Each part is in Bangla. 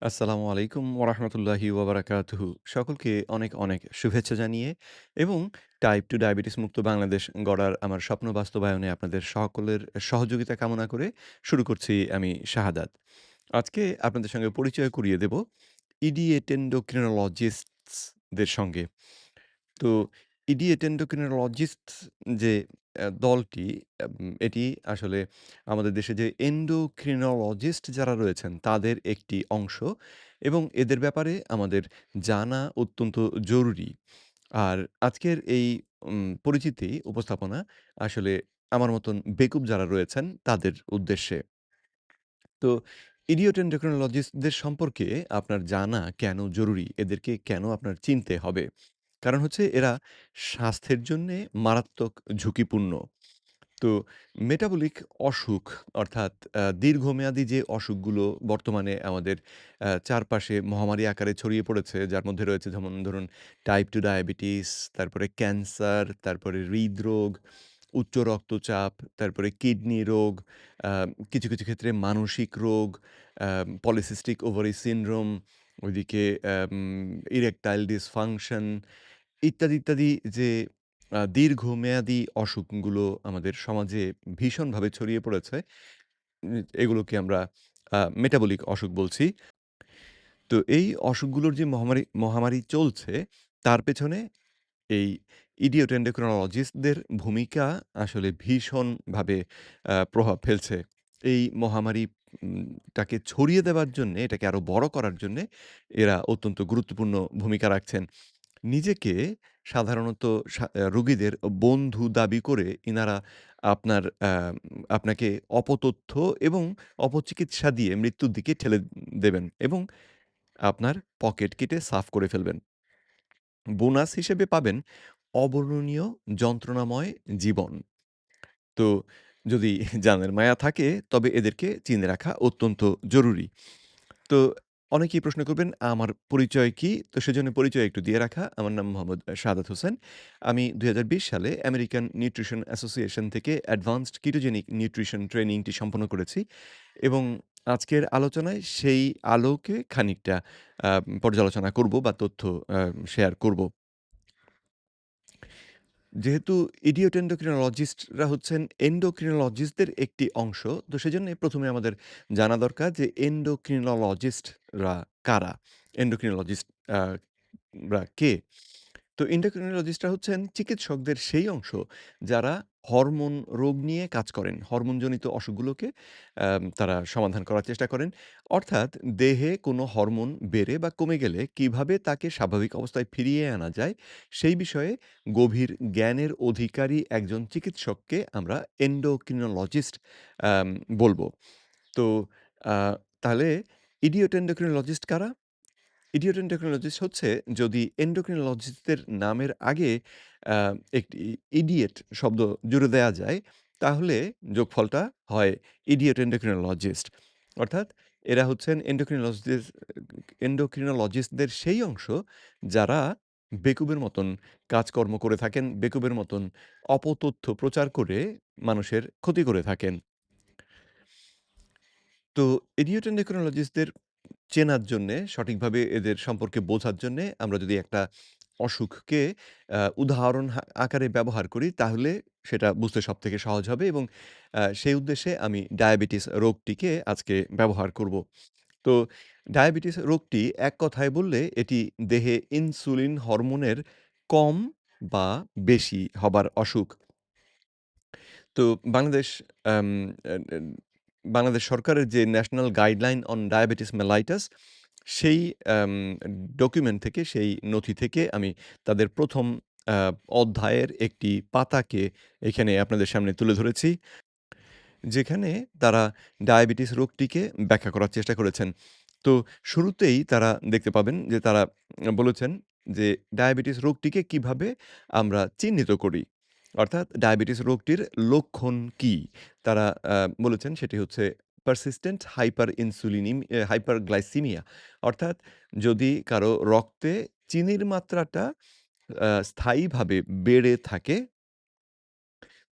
আসসালামু আলাইকুম ওরহমতুল্লাহি ওবারাকাতুহু। সকলকে অনেক, অনেক শুভেচ্ছা জানিয়ে এবং টাইপ 2 ডায়াবেটিস মুক্ত বাংলাদেশ গড়ার আমার স্বপ্ন বাস্তবায়নে আপনাদের সকলের সহযোগিতা কামনা করে শুরু করছি আমি শাহাদাত। আজকে আপনাদের সঙ্গে পরিচয় করিয়ে দেব ইডিয়েট এন্ডোক্রিনোলজিস্টস দের সঙ্গে। তো ইডিয়েট এন্ডোক্রিনোলজিস্টস যে দলটি এটি আসলে আমাদের দেশে যে এন্ডোক্রিনোলজিস্ট যারা রয়েছেন তাদের একটি অংশ এবং এদের ব্যাপারে আমাদের জানা অত্যন্ত জরুরি। আর আজকের এই পরিচিতি উপস্থাপনা আসলে আমার মতন বেকুব যারা রয়েছেন তাদের উদ্দেশ্যে। তো ইডিয়েট এন্ডোক্রিনোলজিস্টদের সম্পর্কে আপনার জানা কেন জরুরি? এদেরকে কেন আপনার চিনতে হবে? কারণ হচ্ছে এরা স্বাস্থ্যের জন্যে মারাত্মক ঝুঁকিপূর্ণ। তো মেটাবলিক অসুখ অর্থাৎ দীর্ঘমেয়াদী যে অসুখগুলো বর্তমানে আমাদের চারপাশে মহামারী আকারে ছড়িয়ে পড়েছে, যার মধ্যে রয়েছে যেমন ধরুন টাইপ 2 ডায়াবেটিস, তারপরে ক্যান্সার, তারপরে হৃদরোগ, উচ্চ রক্তচাপ, তারপরে কিডনি রোগ, আ কিছু ক্ষেত্রে মানসিক রোগ, আ পলিসিস্টিক ওভারি সিনড্রোম, ওইদিকে ইরেকটাইল ডিসফাংশন ইত্যাদি যে দীর্ঘমেয়াদী অসুখগুলো আমাদের সমাজে ভীষণভাবে ছড়িয়ে পড়েছে, এগুলোকে আমরা মেটাবলিক অসুখ বলছি। তো এই অসুখগুলোর যে মহামারী চলছে, তার পেছনে এই ইডিওট এন্ডোক্রিনোলজিস্টদের ভূমিকা আসলে ভীষণভাবে প্রভাব ফেলছে। এই মহামারী টাকে ছড়িয়ে দেওয়ার জন্যে, এটাকে আরো বড় করার জন্যে এরা অত্যন্ত গুরুত্বপূর্ণ ভূমিকা রাখছেন। নিজেকে সাধারণত রোগীদের বন্ধু দাবি করে ইনারা আপনার আপনাকে অপতথ্য এবং অপচিকিৎসা দিয়ে মৃত্যুর দিকে ঠেলে দেবেন এবং আপনার পকেট কেটে সাফ করে ফেলবেন। বোনাস হিসেবে পাবেন অবর্ণনীয় যন্ত্রণাময় জীবন। তো যদি জানের মায়া থাকে তবে এদেরকে চিনে রাখা অত্যন্ত জরুরি। তো অনেকেই প্রশ্ন করবেন আমার পরিচয় কি? তো সেজন্য পরিচয় একটু দিয়ে রাখা। আমার নাম মোহাম্মদ সাদাত হোসেন। আমি ২০২০ সালে আমেরিকান নিউট্রিশন অ্যাসোসিয়েশন থেকে অ্যাডভান্সড কিটোজেনিক নিউট্রিশন ট্রেনিংটি সম্পন্ন করেছি এবং আজকের আলোচনায় সেই আলোকে খানিকটা আ পর্যালোচনা করব বা তথ্য আ শেয়ার করব। যেহেতু ইডিওট এন্ডোক্রিনোলজিস্টরা হচ্ছেন এন্ডোক্রিনোলজিস্টদের একটি অংশ। তো সেজন্যে ১ম এ আমাদের জানা দরকার যে এন্ডোক্রিনোলজিস্টরা কারা? এন্ডোক্রিনোলজিস্ট আ রা কে? তো এন্ডোক্রিনোলজিস্টরা হচ্ছেন চিকিৎসকদের সেই অংশ যারা হরমোন রোগ নিয়ে কাজ করেন। হরমোনজনিত অসুখগুলোকে তারা সমাধান করার চেষ্টা করেন। অর্থাৎ দেহে কোনো হরমোন বেড়ে বা কমে গেলে কিভাবে তাকে স্বাভাবিক অবস্থায় ফিরিয়ে আনা যায়, সেই বিষয়ে গভীর জ্ঞানের অধিকারী একজন চিকিৎসককে আমরা এন্ডোক্রিনোলজিস্ট আম বলব। তো আ তাহলে ইডিওট এন্ডোক্রিনোলজিস্ট কারা? ইডিওট এন্ডোক্রিনোলজিস্ট হচ্ছে যদি এন্ডোক্রিনোলজিস্টদের নামের আগে আ একটি ইডিয়েট শব্দ জুড়ে দেয়া যায়, তাহলে যোগফলটা হয় ইডিয়েট এন্ডোক্রিনোলজিস্ট। অর্থাৎ এরা হচ্ছেন এন্ডোক্রিনোলজিস্টদের সেই অংশ যারা বেকুবের মতন কাজকর্ম করে থাকেন, বেকুবের মতন অপতথ্য প্রচার করে মানুষের ক্ষতি করে থাকেন। তো ইডিওট এন্ডোক্রিনোলজিস্টদের চেনার জন্যে, সঠিকভাবে এদের সম্পর্কে বোঝার জন্যে আমরা যদি একটা অসুখকে উদাহরণ আকারে ব্যবহার করি, তাহলে সেটা বুঝতে সবথেকে সহজ হবে এবং সেই উদ্দেশ্যে আমি ডায়াবেটিস রোগটিকে আজকে ব্যবহার করব। তো ডায়াবেটিস রোগটি এক কথায় বললে এটি দেহে ইনসুলিন হরমোনের কম বা বেশি হবার অসুখ। তো বাংলাদেশ আম আ আ বাংলাদেশ সরকারের যে national guideline on diabetes mellitus সেই আম ডকুমেন্ট থেকে, সেই নথি থেকে আমি তাদের ১ম আ অধ্যায়ের একটি পাতাকে এখানে আপনাদের সামনে তুলে ধরেছি। যেখানে তারা ডায়াবেটিস রোগটিকে ব্যাখ্যা করার চেষ্টা করেছেন। তো শুরুতেই তারা দেখতে পাবেন যে তারা বলেছেন যে ডায়াবেটিস রোগটিকে কিভাবে আমরা চিহ্নিত করি। অর্থাৎ ডায়াবেটিস রোগটির লক্ষণ কী? তারা বলেছেন সেটি হচ্ছে persistent hyperglycemia অর্থাৎ যদি কারো রক্তে চিনির মাত্রাটা স্থায়ীভাবে বেড়ে থাকে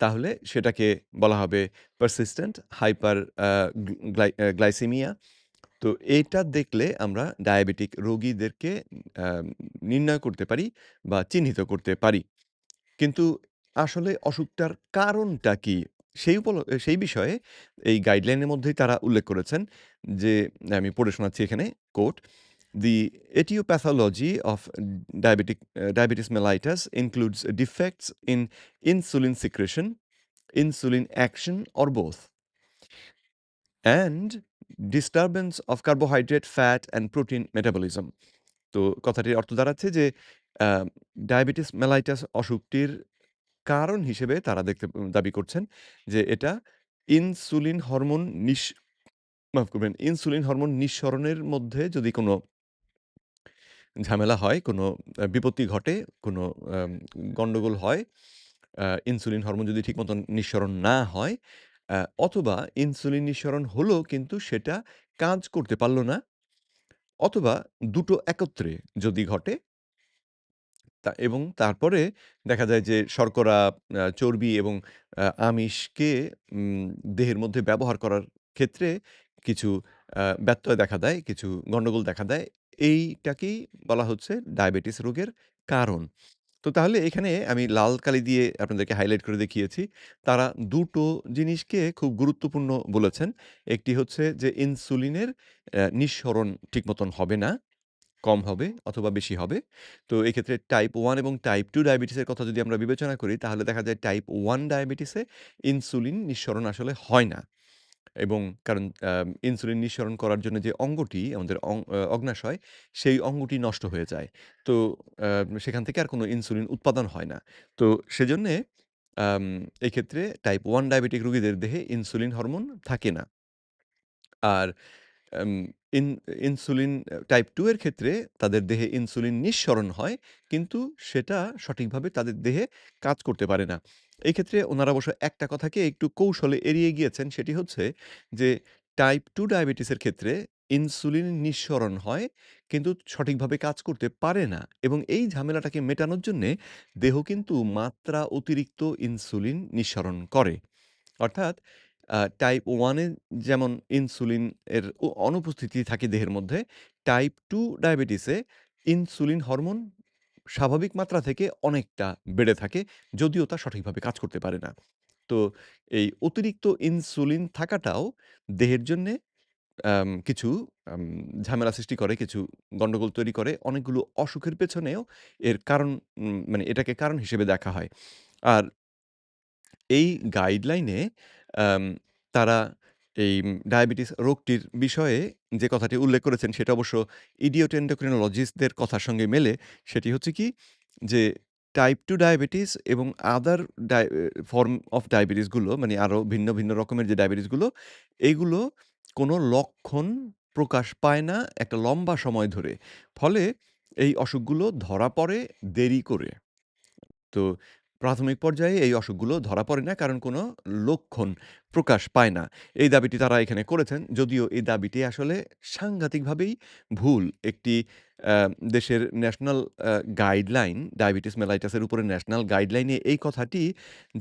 তাহলে সেটাকে বলা হবে persistent hyper আ গ্লাইসেমিয়া তো এইটা দেখলে আমরা ডায়াবেটিক রোগীদেরকে আ নির্ণয় করতে পারি বা চিহ্নিত করতে পারি। কিন্তু আসলে অসুখটার কারণটা কি? সেই বিষয়ে এই গাইডলাইনের মধ্যেই তারা উল্লেখ করেছেন যে, আমি পড়ে শোনাচ্ছি এখানে coat, "The etiopathyology of diabetes mellitus includes defects in insulin secretion, insulin action or both, and disturbance of carbohydrate, fat and protein metabolism." তো কথাটির অর্থ দাঁড়াচ্ছে যে, আ ডায়াবেটিস মেলাইটাস অসুখটির কারণ হিসেবে তারা দাবি করছেন যে এটা ইনসুলিন হরমোন মাফ করবেন, ইনসুলিন হরমোন নিঃসরণের মধ্যে যদি কোনো ঝামেলা হয়, কোনো বিপত্তি ঘটে, কোনো আম গন্ডগোল হয়, ইনসুলিন হরমোন যদি ঠিক মতন নিঃসরণ না হয়, আ অথবা ইনসুলিন নিঃসরণ হলো কিন্তু সেটা কাজ করতে পারল না, অথবা দুটো একত্রে যদি ঘটে এবং তারপরে দেখা যায় যে শর্করা, চর্বি এবং আমিষকে উম দেহের মধ্যে ব্যবহার করার ক্ষেত্রে কিছু ব্যত্যয় দেখা দেয়, কিছু গন্ডগোল দেখা দেয়। এইটাকেই বলা হচ্ছে ডায়াবেটিস রোগের কারণ। তো তাহলে এখানে আমি লাল কালি দিয়ে আপনাদেরকে হাইলাইট করে দেখিয়েছি। তারা ২ টো জিনিসকে খুব গুরুত্বপূর্ণ বলেছেন। একটি হচ্ছে যে ইনসুলিনের নিঃসরণ ঠিক মতন হবে না। কম হবে অথবা বেশি হবে। তো এক্ষেত্রে টাইপ 1 এবং টাইপ 2 ডায়াবেটিসের কথা যদি আমরা বিবেচনা করি তাহলে দেখা যায় টাইপ 1 ডায়াবেটিসে ইনসুলিন নিঃসরণ আসলে হয় না। এবং কারণ ইনসুলিন নিঃসরণ করার জন্য যে অঙ্গটি আমাদের অগ্ন্যাশয় সেই অঙ্গটি নষ্ট হয়ে যায়। তো সেখান থেকে আর কোনো ইনসুলিন উৎপাদন হয় না। তো সেজন্যে আম এক্ষেত্রে টাইপ 1 ডায়াবেটিক রোগীদের দেহে ইনসুলিন হরমোন থাকে না। আর আম ইন ইনসুলিন টাইপ 2 এর ক্ষেত্রে তাদের দেহে ইনসুলিন নিঃসরণ হয়, কিন্তু সেটা সঠিকভাবে তাদের দেহে কাজ করতে পারে না। এই ক্ষেত্রে উনারা অবশ্য একটা কথাকে একটু কৌশলে এড়িয়ে গিয়েছেন, সেটি হচ্ছে যে টাইপ 2 ডায়াবেটিসের ক্ষেত্রে ইনসুলিন নিঃসরণ হয়, কিন্তু সঠিকভাবে কাজ করতে পারে না এবং এই ঝামেলাটাকে মেটানোর জন্যে দেহ কিন্তু মাত্রা অতিরিক্ত ইনসুলিন নিঃসরণ করে। অর্থাৎ টাইপ 1 এ যেমন ইনসুলিন এর অনুপস্থিতি থাকে দেহের মধ্যে, টাইপ 2 ডায়াবেটিসে ইনসুলিন হরমোন স্বাভাবিক মাত্রা থেকে অনেকটা বেড়ে থাকে, যদিও তা সঠিকভাবে কাজ করতে পারে না। তো এই অতিরিক্ত ইনসুলিন থাকাটাও দেহের জন্যে কিছু আম ঝামেলা সৃষ্টি করে, কিছু গন্ডগোল তৈরি করে। অনেকগুলো অসুখের পেছনেও এর কারণ মানে এটাকে কারণ হিসেবে দেখা হয়। আর এই গাইডলাইনে আম তারা এই ডায়াবেটিস রোগটির বিষয়ে যে কথাটি উল্লেখ করেছেন সেটা অবশ্য ইডিওট এন্ডোক্রিনোলজিস্টদের কথার সঙ্গে মেলে। সেটি হচ্ছে কি যে টাইপ 2 ডায়াবেটিস এবং আদার ফর্ম অফ ডায়াবেটিস গুলো মানে আরো ভিন্ন, ভিন্ন রকমের যে ডায়াবেটিস গুলো, এইগুলো কোনো লক্ষণ প্রকাশ পায় না একটা লম্বা সময় ধরে। ফলে এই অসুখগুলো ধরা পড়ে দেরি করে। তো প্রাথমিক পর্যায়ে এই অসুখগুলো ধরা পড়ে না কারণ কোনো লক্ষণ প্রকাশ পায় না। এই দাবিটি তারা এখানে করেছেন। যদিও এই দাবিটি আসলে সাংঘাতিকভাবেই ভুল। একটি আ দেশের ন্যাশনাল গাইডলাইন ডায়াবেটিস মেলাইটাসের উপরে ন্যাশনাল গাইডলাইনে এই কথাটি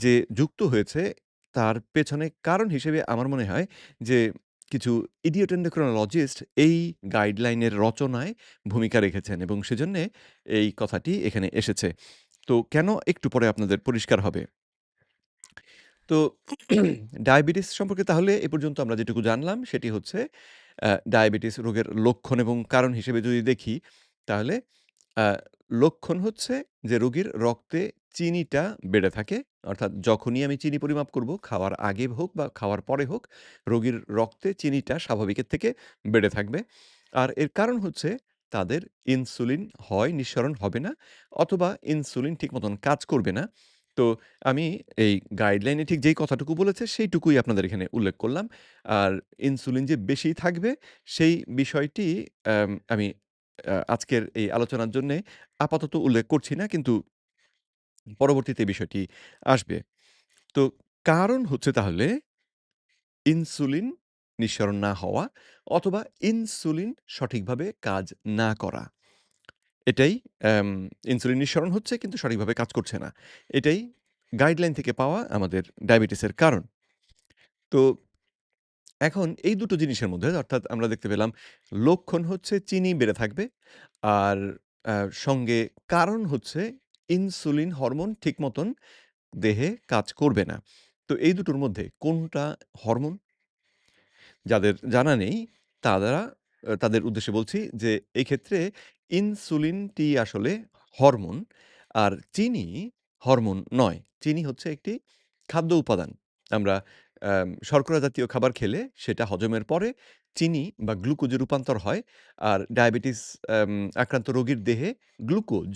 যে যুক্ত হয়েছে তার পেছনে কারণ হিসেবে আমার মনে হয় যে কিছু ইডিয়ট এন্ডোক্রিনোলজিস্ট এই গাইডলাইনের রচনায় ভূমিকা রেখেছেন এবং সেজন্যে এই কথাটি এখানে এসেছে। তো কেন একটু পরে আপনাদের পরিষ্কার হবে। তো ডায়াবেটিস সম্পর্কে তাহলে এ পর্যন্ত আমরা যেটুকু জানলাম সেটি হচ্ছে ডায়াবেটিস রোগের লক্ষণ এবং কারণ হিসেবে যদি দেখি তাহলে আ লক্ষণ হচ্ছে যে রোগীর রক্তে চিনিটা বেড়ে থাকে। অর্থাৎ যখনই আমি চিনি পরিমাপ করব, খাওয়ার আগে হোক বা খাওয়ার পরে হোক, রোগীর রক্তে চিনিটা স্বাভাবিকের থেকে বেড়ে থাকবে। আর এর কারণ হচ্ছে তাদের ইনসুলিন হয় নিঃসরণ হবে না অথবা ইনসুলিন ঠিক মতন কাজ করবে না। তো আমি এই গাইডলাইনে ঠিক যেই কথাটুকু বলেছে সেইটুকুই আপনাদের এখানে উল্লেখ করলাম। আর ইনসুলিন যে বেশি থাকবে সেই বিষয়টি আমি আজকের এই আলোচনার জন্যে আপাতত উল্লেখ করছি না। কিন্তু পরবর্তীতে এই বিষয়টি আসবে। তো কারণ হচ্ছে তাহলে ইনসুলিন নিঃসরণ না হওয়া অথবা ইনসুলিন সঠিকভাবে কাজ না করা। এটাই অ্যাম ইনসুলিন নিঃসরণ হচ্ছে কিন্তু সঠিকভাবে কাজ করছে না। এটাই গাইডলাইন থেকে পাওয়া আমাদের ডায়াবেটিসের কারণ। তো এখন এই দুটো জিনিসের মধ্যে অর্থাৎ আমরা দেখতে পেলাম লক্ষণ হচ্ছে চিনি বেড়ে থাকবে। আর আ সঙ্গে কারণ হচ্ছে ইনসুলিন হরমোন ঠিক মতন দেহে কাজ করবে না। তো এই দুটোর মধ্যে কোনটা হরমোন? যাদের জানা নেই তারা তাদের উদ্দেশ্যে বলছি যে এই ক্ষেত্রে ইনসুলিনটি আসলে হরমোন, আর চিনি হরমোন নয়। চিনি হচ্ছে একটি খাদ্য উপাদান। আমরা শর্করা জাতীয় খাবার খেলে সেটা হজমের পরে চিনি বা গ্লুকোজে রূপান্তর হয়। আর ডায়াবেটিস আম আক্রান্ত রোগীর দেহে গ্লুকোজ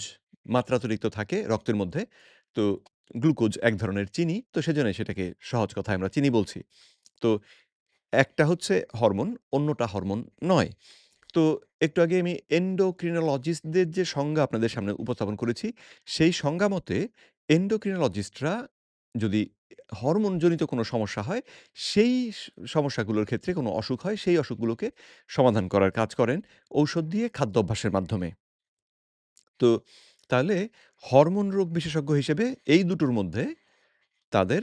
মাত্রাতিরিক্ত থাকে রক্তের মধ্যে। তো গ্লুকোজ এক ধরনের চিনি। তো সেজন্য সেটাকে সহজ কথায় আমরা চিনি বলছি। তো একটা হচ্ছে হরমোন, অন্যটা হরমোন নয়। তো একটু আগে আমি endocrinologist দের যে সংজ্ঞা আপনাদের সামনে উপস্থাপন করেছি, সেই সংজ্ঞা মতে endocrinologist রা যদি হরমোনজনিত কোনো সমস্যা হয়, সেই সমস্যাগুলোর ক্ষেত্রে কোনো অসুখ হয়, সেই অসুখগুলোকে সমাধান করার কাজ করেন ঔষধ দিয়ে খাদ্য অভ্যাসের মাধ্যমে। তো তাহলে হরমোন রোগ বিশেষজ্ঞ হিসেবে এই দুটোর মধ্যে তাদের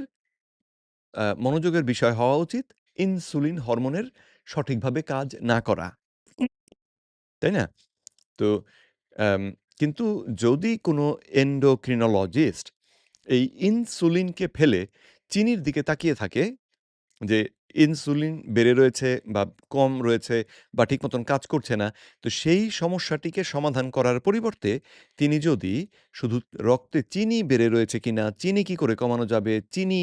মনোযোগের বিষয় হওয়া উচিত ইনসুলিন হরমোনের সঠিকভাবে কাজ না করা। তাই না? তো আম কিন্তু যদি কোনো endocrinologist এই ইনসুলিনকে ফেলে চিনির দিকে তাকিয়ে থাকে যে ইনসুলিন বেড়ে রয়েছে বা কম রয়েছে বা ঠিক মতন কাজ করছে না। তো সেই সমস্যাটিকে সমাধান করার পরিবর্তে তিনি যদি শুধু রক্তে চিনি বেড়ে রয়েছে কিনা, চিনি কি করে কমানো যাবে, চিনি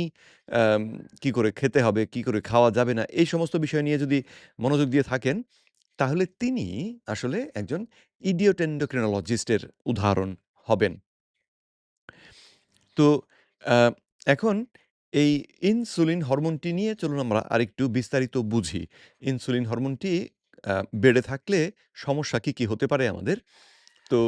আম কি করে খেতে হবে, কি করে খাওয়া যাবে না, এই সমস্ত বিষয় নিয়ে যদি মনোযোগ দিয়ে থাকেন, তাহলে তিনি আসলে একজন idiot endocrinologist এর উদাহরণ হবেন। তো আ এখন এই ইনসুলিন হরমোনটি নিয়ে চলুন আমরা আরেকটু বিস্তারিত বুঝি। ইনসুলিন হরমোনটি বেড়ে থাকলে সমস্যা কি হতে পারে আমাদের? তো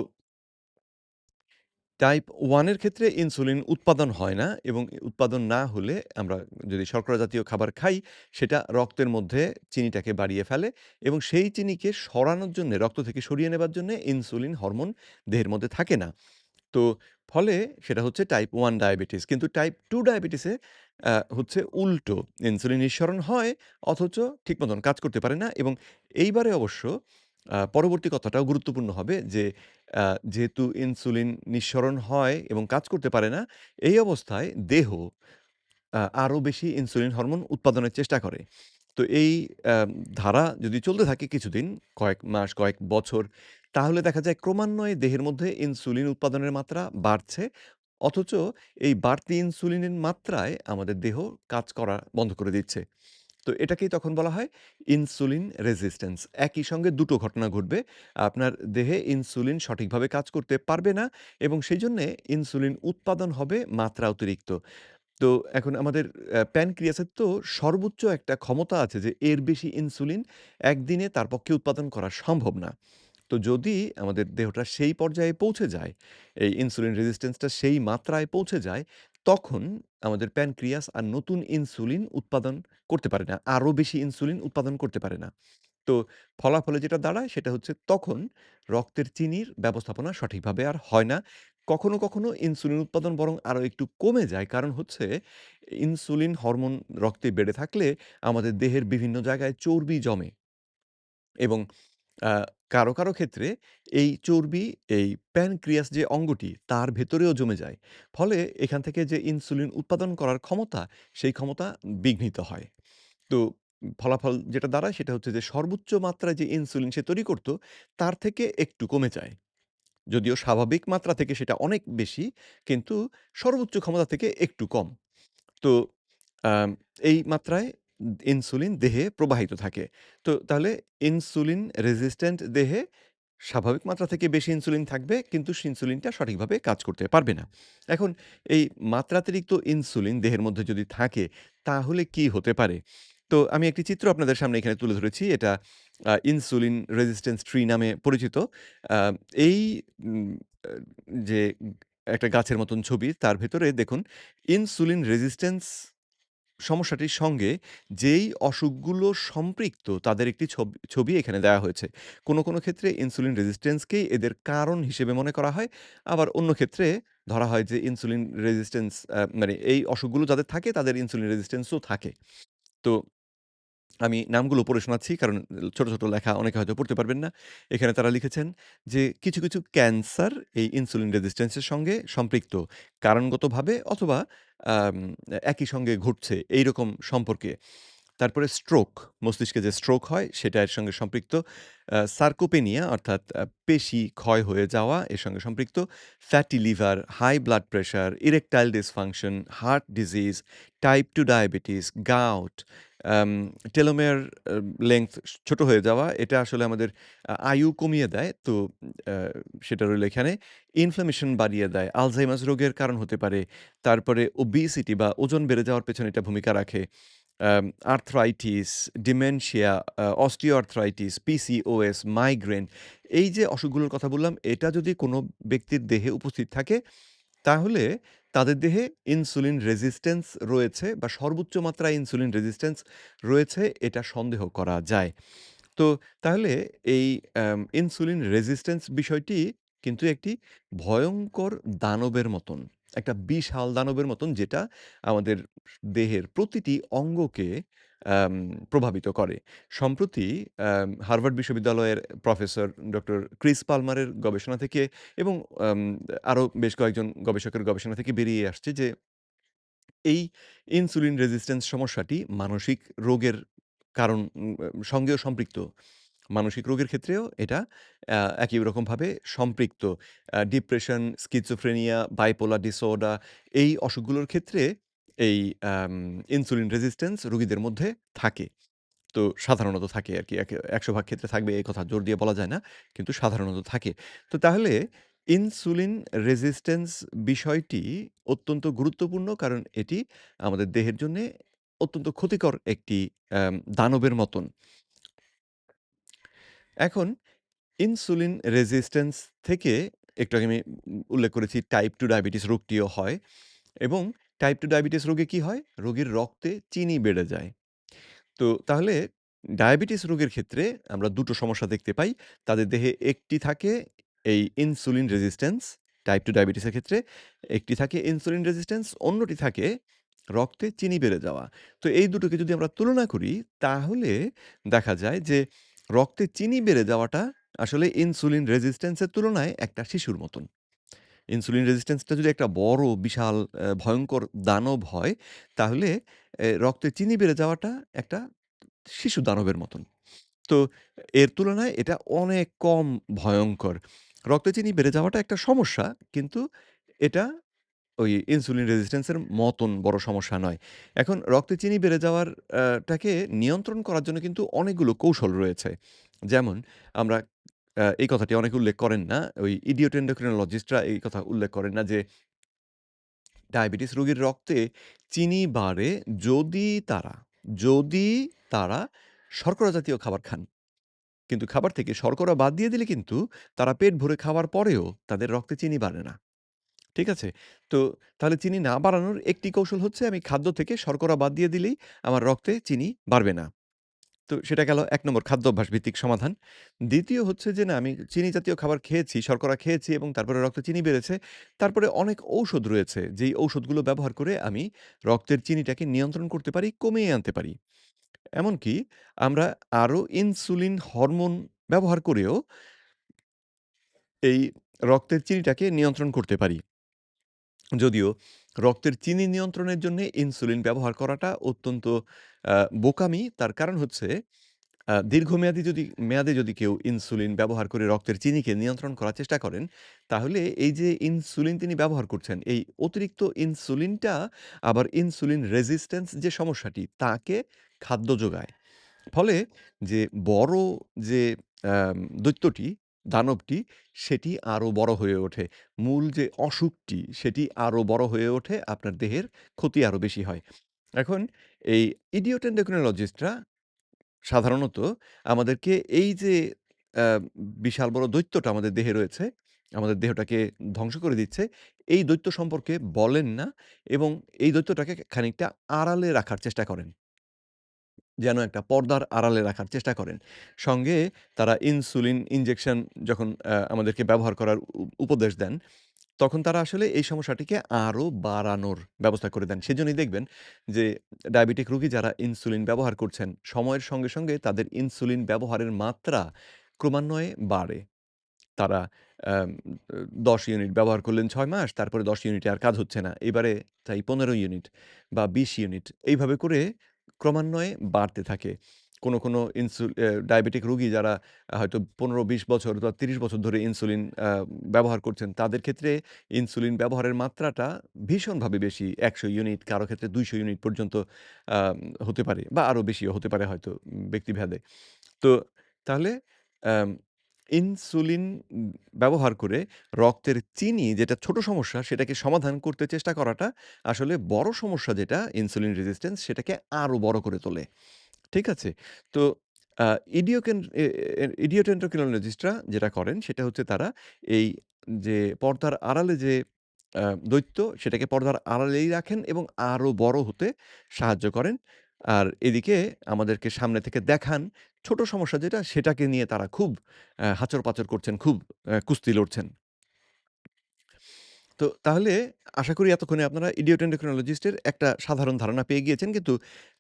টাইপ 1 এর ক্ষেত্রে ইনসুলিন উৎপাদন হয় না এবং উৎপাদন না হলে আমরা যদি শর্করা জাতীয় খাবার খাই, সেটা রক্তের মধ্যে চিনিটাকে বাড়িয়ে ফেলে এবং সেই চিনিকে সরানোর জন্যে, রক্ত থেকে সরিয়ে নেবার জন্যে ইনসুলিন হরমোন দেহের মধ্যে থাকে না। তো ফলে সেটা হচ্ছে টাইপ 1 ডায়াবেটিস। কিন্তু টাইপ 2 ডায়াবেটিসে হচ্ছে উল্টো। ইনসুলিন নিঃসরণ হয় অথচ ঠিক মতন কাজ করতে পারে না এবং এইবারে অবশ্য পরবর্তী কথাটাও গুরুত্বপূর্ণ হবে যে আ যেহেতু ইনসুলিন নিঃসরণ হয় এবং কাজ করতে পারে না, এই অবস্থায় দেহ আরো বেশি ইনসুলিন হরমোন উৎপাদনের চেষ্টা করে। তো এই আ ধারা যদি চলতে থাকে কিছুদিন, কয়েক মাস, কয়েক বছর, তাহলে দেখা যায় ক্রমান্বয়ে দেহের মধ্যে ইনসুলিন উৎপাদনের মাত্রা বাড়ছে। অথচ এই বাড়তি ইনসুলিনের মাত্রায় আমাদের দেহ কাজ করা বন্ধ করে দিচ্ছে। তো এটাকেই তখন বলা হয় ইনসুলিন রেজিস্ট্যান্স। একই সঙ্গে দুটো ঘটনা ঘটবে। আপনার দেহে ইনসুলিন সঠিকভাবে কাজ করতে পারবে না এবং সেইজন্যে ইনসুলিন উৎপাদন হবে মাত্রা অতিরিক্ত। তো এখন আমাদের প্যানক্রিয়াসের তো সর্বোচ্চ একটা ক্ষমতা আছে যে এর বেশি ইনসুলিন একদিনে তার পক্ষে উৎপাদন করা সম্ভব না। তো যদি আমাদের দেহটা সেই পর্যায়ে পৌঁছে যায়, এই ইনসুলিন রেজিস্ট্যান্সটা সেই মাত্রায় পৌঁছে যায়, তখন আমাদের প্যানক্রিয়াস আর নতুন ইনসুলিন উৎপাদন করতে পারে না। আরো বেশি ইনসুলিন উৎপাদন করতে পারে না। তো ফলাফলে যেটা দাঁড়ায় সেটা হচ্ছে তখন রক্তের চিনির ব্যবস্থাপনা সঠিকভাবে আর হয় না। কখনো, কখনো ইনসুলিন উৎপাদন বরং আরো একটু কমে যায়। কারণ হচ্ছে ইনসুলিন হরমোন রক্তে বেড়ে থাকলে আমাদের দেহের বিভিন্ন জায়গায় চর্বি জমে এবং আ কারো ক্ষেত্রে এই চর্বি এই প্যানক্রিয়াস যে অঙ্গটি তার ভেতরেও জমে যায়। ফলে এখান থেকে যে ইনসুলিন উৎপাদন করার ক্ষমতা, সেই ক্ষমতা বিঘ্নিত হয়। তো ফলাফল যেটা দাঁড়ায় সেটা হচ্ছে যে সর্বোচ্চ মাত্রায় যে ইনসুলিন সে তৈরি করত, তার থেকে একটু কমে যায়। যদিও স্বাভাবিক মাত্রা থেকে সেটা অনেক বেশি, কিন্তু সর্বোচ্চ ক্ষমতা থেকে একটু কম। তো আম এই মাত্রায় ইনসুলিন দেহে প্রবাহিত থাকে। তো তাহলে ইনসুলিন রেজিস্ট্যান্ট দেহে স্বাভাবিক মাত্রা থেকে বেশি ইনসুলিন থাকবে, কিন্তু সে ইনসুলিনটা সঠিকভাবে কাজ করতে পারবে না। এখন এই মাত্রাতিরিক্ত ইনসুলিন দেহের মধ্যে যদি থাকে, তাহলে কি হতে পারে? তো আমি একটি চিত্র আপনাদের সামনে এখানে তুলে ধরেছি। এটা ইনসুলিন রেজিস্ট্যান্স ট্রি নামে পরিচিত। আ এই উম আ যে একটা গাছের মতন ছবি, তার ভেতরে দেখুন ইনসুলিন রেজিস্ট্যান্স সমস্যাটির সঙ্গে যেই অসুখগুলো সম্পৃক্ত তাদের একটি ছবি এখানে দেওয়া হয়েছে। কোনো ক্ষেত্রে ইনসুলিন রেজিস্ট্যান্সকেই এদের কারণ হিসেবে মনে করা হয়। আবার অন্য ক্ষেত্রে ধরা হয় যে ইনসুলিন রেজিস্ট্যান্স মানে এই অসুখগুলো যাদের থাকে তাদের ইনসুলিন রেজিস্ট্যান্স ও থাকে। তো আমি নামগুলো পড়ে শোনাচ্ছি কারণ ছোট, ছোট লেখা অনেকে হয়তো পড়তে পারবেন না। এখানে তারা লিখেছেন যে কিছু, কিছু ক্যান্সার এই ইনসুলিন রেজিস্ট্যান্স এর সঙ্গে সম্পৃক্ত। কারণগতভাবে অথবা আম একই সঙ্গে ঘটছে এইরকম সম্পর্কে। তারপরে স্ট্রোক, মস্তিষ্কে যে স্ট্রোক হয় সেটা এর সঙ্গে সম্পৃক্ত। সার্কোপেনিয়া অর্থাৎ পেশি ক্ষয় হয়ে যাওয়া এর সঙ্গে সম্পৃক্ত। Fatty liver, high blood pressure, erectile dysfunction, heart disease, type 2 diabetes, gout, and telomere length ছোট হয়ে যাওয়া। এটা আসলে আমাদের আয়ু কমিয়ে দেয়। তো আ সেটা রইল এখানে। ইনফ্ল্যামেশন বাড়িয়ে দেয়। আলঝাইমার্স রোগের কারণ হতে পারে। তারপরে ওবেসিটি বা ওজন বেড়ে যাওয়ার পেছনে এটা ভূমিকা রাখে। Arthritis, dementia, osteoarthritis, PCOS, migraine এই যে অসুখগুলোর কথা বললাম, এটা যদি কোনো ব্যক্তির দেহে উপস্থিত থাকে, তাহলে তাদের দেহে ইনসুলিন রেজিস্ট্যান্স রয়েছে বা সর্বোচ্চ মাত্রায় ইনসুলিন রেজিস্ট্যান্স রয়েছে এটা সন্দেহ করা যায়। তো তাহলে এই ইনসুলিন রেজিস্ট্যান্স বিষয়টি কিন্তু একটি ভয়ংকর দানবের মতন। একটা বিশাল দানবের মতন যেটা আমাদের দেহের প্রতিটি অঙ্গকে আম প্রভাবিত করে। সম্প্রতি হার্ভার্ড বিশ্ববিদ্যালয়ের প্রফেসর ডক্টর ক্রিস পালমারের গবেষণা থেকে এবং আম আরো বেশ কয়েকজন গবেষকের গবেষণা থেকে বেরিয়ে আসছে যে এই ইনসুলিন রেজিস্ট্যান্স সমস্যাটি মানসিক রোগের কারণ সঙ্গেও সম্পৃক্ত। মানসিক রোগের ক্ষেত্রেও এটা একই রকমভাবে সম্পৃক্ত। ডিপ্রেশন, স্কিজোফ্রেনিয়া, বাইপোলার ডিসঅর্ডার এই অসুখগুলোর ক্ষেত্রে এই আম ইনসুলিন রেজিস্ট্যান্স রোগীদের মধ্যে থাকে। তো সাধারণত থাকে আরকি। ১০০ ভাগ ক্ষেত্রে থাকবে এই কথা জোর দিয়ে বলা যায় না। কিন্তু সাধারণত থাকে। তো তাহলে ইনসুলিন রেজিস্ট্যান্স বিষয়টি অত্যন্ত গুরুত্বপূর্ণ কারণ এটি আমাদের দেহের জন্যে অত্যন্ত ক্ষতিকর একটি দানবের মতন। এখন ইনসুলিন রেজিস্ট্যান্স থেকে একটু আগে আমি উল্লেখ করেছি টাইপ 2 ডায়াবেটিস রোগটিও হয় এবং টাইপ 2 ডায়াবেটিস রোগে কি হয়? রোগীর রক্তে চিনি বেড়ে যায়। তো তাহলে ডায়াবেটিস রোগের ক্ষেত্রে আমরা ২ টো সমস্যা দেখতে পাই। তাদের দেহে একটি থাকে এই ইনসুলিন রেজিস্ট্যান্স, টাইপ 2 ডায়াবেটিসের ক্ষেত্রে একটি থাকে ইনসুলিন রেজিস্ট্যান্স, অন্যটি থাকে রক্তে চিনি বেড়ে যাওয়া। তো এই দুটোকে যদি আমরা তুলনা করি তাহলে দেখা যায় যে রক্তে চিনি বেড়ে যাওয়াটা আসলে ইনসুলিন রেজিস্ট্যান্স এর তুলনায় একটা শিশুর মতন। ইনসুলিন রেজিস্ট্যান্সটা যদি একটা বড় বিশাল ভয়ংকর দানব হয় তাহলে রক্তে চিনি বেড়ে যাওয়াটা একটা শিশু দানবের মতন। তো এর তুলনায় এটা অনেক কম ভয়ংকর। রক্তে চিনি বেড়ে যাওয়াটা একটা সমস্যা, কিন্তু এটা ওই ইনসুলিন রেজিস্ট্যান্স এর মতন বড় সমস্যা নয়। এখন রক্তে চিনি বেড়ে যাওয়ার টাকে নিয়ন্ত্রণ করার জন্য কিন্তু অনেকগুলো কৌশল রয়েছে। যেমন আমরা এই কথাটি অনেকে উল্লেখ করেন না। ওই ইডিওট এন্ডোক্রিনোলজিস্টরা এই কথা উল্লেখ করেন না যে ডায়াবেটিস রোগীর রক্তে চিনি বাড়ে যদি তারা যদি তারা শর্করা জাতীয় খাবার খান। কিন্তু খাবার থেকে শর্করা বাদ দিয়ে দিলে কিন্তু তারা পেট ভরে খাওয়ার পরেও তাদের রক্তে চিনি বাড়ে না। ঠিক আছে? তো তাহলে চিনি না বাড়ানোর একটি কৌশল হচ্ছে আমি খাদ্য থেকে শর্করা বাদ দিয়ে দিলেই আমার রক্তে চিনি বাড়বে না। তো সেটা গেল ১ নম্বর খাদ্যাভ্যাস ভিত্তিক সমাধান। দ্বিতীয় হচ্ছে যে না আমি চিনি জাতীয় খাবার খেয়েছি, শর্করা খেয়েছি এবং তারপরে রক্তে চিনি বেড়েছে। তারপরে অনেক ঔষধ রয়েছে যেই ঔষধগুলো ব্যবহার করে আমি রক্তের চিনিটাকে নিয়ন্ত্রণ করতে পারি, কমিয়ে আনতে পারি। এমনকি আমরা আরো ইনসুলিন হরমোন ব্যবহার করেও এই রক্তের চিনিটাকে নিয়ন্ত্রণ করতে পারি। যদিও রক্তের চিনি নিয়ন্ত্রণের জন্যে ইনসুলিন ব্যবহার করাটা অত্যন্ত বোকামি। তার কারণ হচ্ছে দীর্ঘমেয়াদী মেয়াদে যদি কেউ ইনসুলিন ব্যবহার করে রক্তের চিনিকে নিয়ন্ত্রণ করার চেষ্টা করেন, তাহলে এই যে ইনসুলিন তিনি ব্যবহার করছেন, এই অতিরিক্ত ইনসুলিনটা আবার ইনসুলিন রেজিস্ট্যান্স যে সমস্যাটি, তাকে খাদ্য যোগায়। ফলে যে বড় যে দৈত্যটি, দানবটি সেটি আরো বড় হয়ে ওঠে। মূল যে অসুখটি সেটি আরো বড় হয়ে ওঠে, আপনার দেহের ক্ষতি আরো বেশি হয়। এখন এই ইডিওট এন্ডোক্রিনোলজিস্টরা সাধারণত আমাদেরকে এই যে আ বিশাল বড় দৈত্যটা আমাদের দেহে রয়েছে, আমাদের দেহটাকে ধ্বংস করে দিচ্ছে, এই দৈত্য সম্পর্কে বলেন না এবং এই দৈত্যটাকে খানিকটা আড়ালে রাখার চেষ্টা করেন। যেন একটা পর্দার আড়ালে রাখার চেষ্টা করেন। সঙ্গে তারা ইনসুলিন ইনজেকশন যখন আমাদেরকে ব্যবহার করার উপদেশ দেন, তখন তারা আসলে এই সমস্যাটিকে আরো বাড়ানোর ব্যবস্থা করে দেন। সেজন্যই দেখবেন যে ডায়াবেটিক রোগী যারা ইনসুলিন ব্যবহার করছেন, সময়ের সঙ্গে, সঙ্গে তাদের ইনসুলিন ব্যবহারের মাত্রা ক্রমান্বয়ে বাড়ে। তারা আম ১০ ইউনিট ব্যবহার করলেন ৬ মাস, তারপরে ১০ ইউনিটে আর কাজ হচ্ছে না। এবারে চাই ১৫ ইউনিট বা ২০ ইউনিট। এইভাবে করে ক্রমান্বয়ে বাড়তে থাকে। কোনো ডায়াবেটিক রোগী যারা হয়তো ১৫-২০ বছর বা ৩০ বছর ধরে ইনসুলিন ব্যবহার করছেন, তাদের ক্ষেত্রে ইনসুলিন ব্যবহারের মাত্রাটা ভীষণভাবে বেশি। ১০০ ইউনিট, কারো ক্ষেত্রে ২০০ ইউনিট পর্যন্ত আম হতে পারে বা আরো বেশিও হতে পারে হয়তো ব্যক্তিভেদে। তো তাহলে আম ইনসুলিন ব্যবহার করে রক্তের চিনি যেটা ছোট সমস্যা সেটাকে সমাধান করতে চেষ্টা করাটা আসলে বড় সমস্যা যেটা ইনসুলিন রেজিস্ট্যান্স সেটাকে আরো বড় করে তোলে। ঠিক আছে? তো আ ইডিওকেন এ এ ইডিওট এন্ডোক্রিনোলজিস্টরা যেটা করেন সেটা হচ্ছে তারা এই যে পর্দার আড়ালে যে আ দৈত্য সেটাকে পর্দার আড়ালেই রাখেন এবং আরো বড় হতে সাহায্য করেন। আর এদিকে আমাদেরকে সামনে থেকে দেখান ছোট সমস্যা যেটা সেটাকে নিয়ে তারা খুব হাচর-পাচর করছেন, খুব কুস্তি লড়ছেন। তো তাহলে আশা করি এতক্ষণে আপনারা ইডিওট এন্ডোক্রিনোলজিস্ট এর একটা সাধারণ ধারণা পেয়ে গিয়েছেন। কিন্তু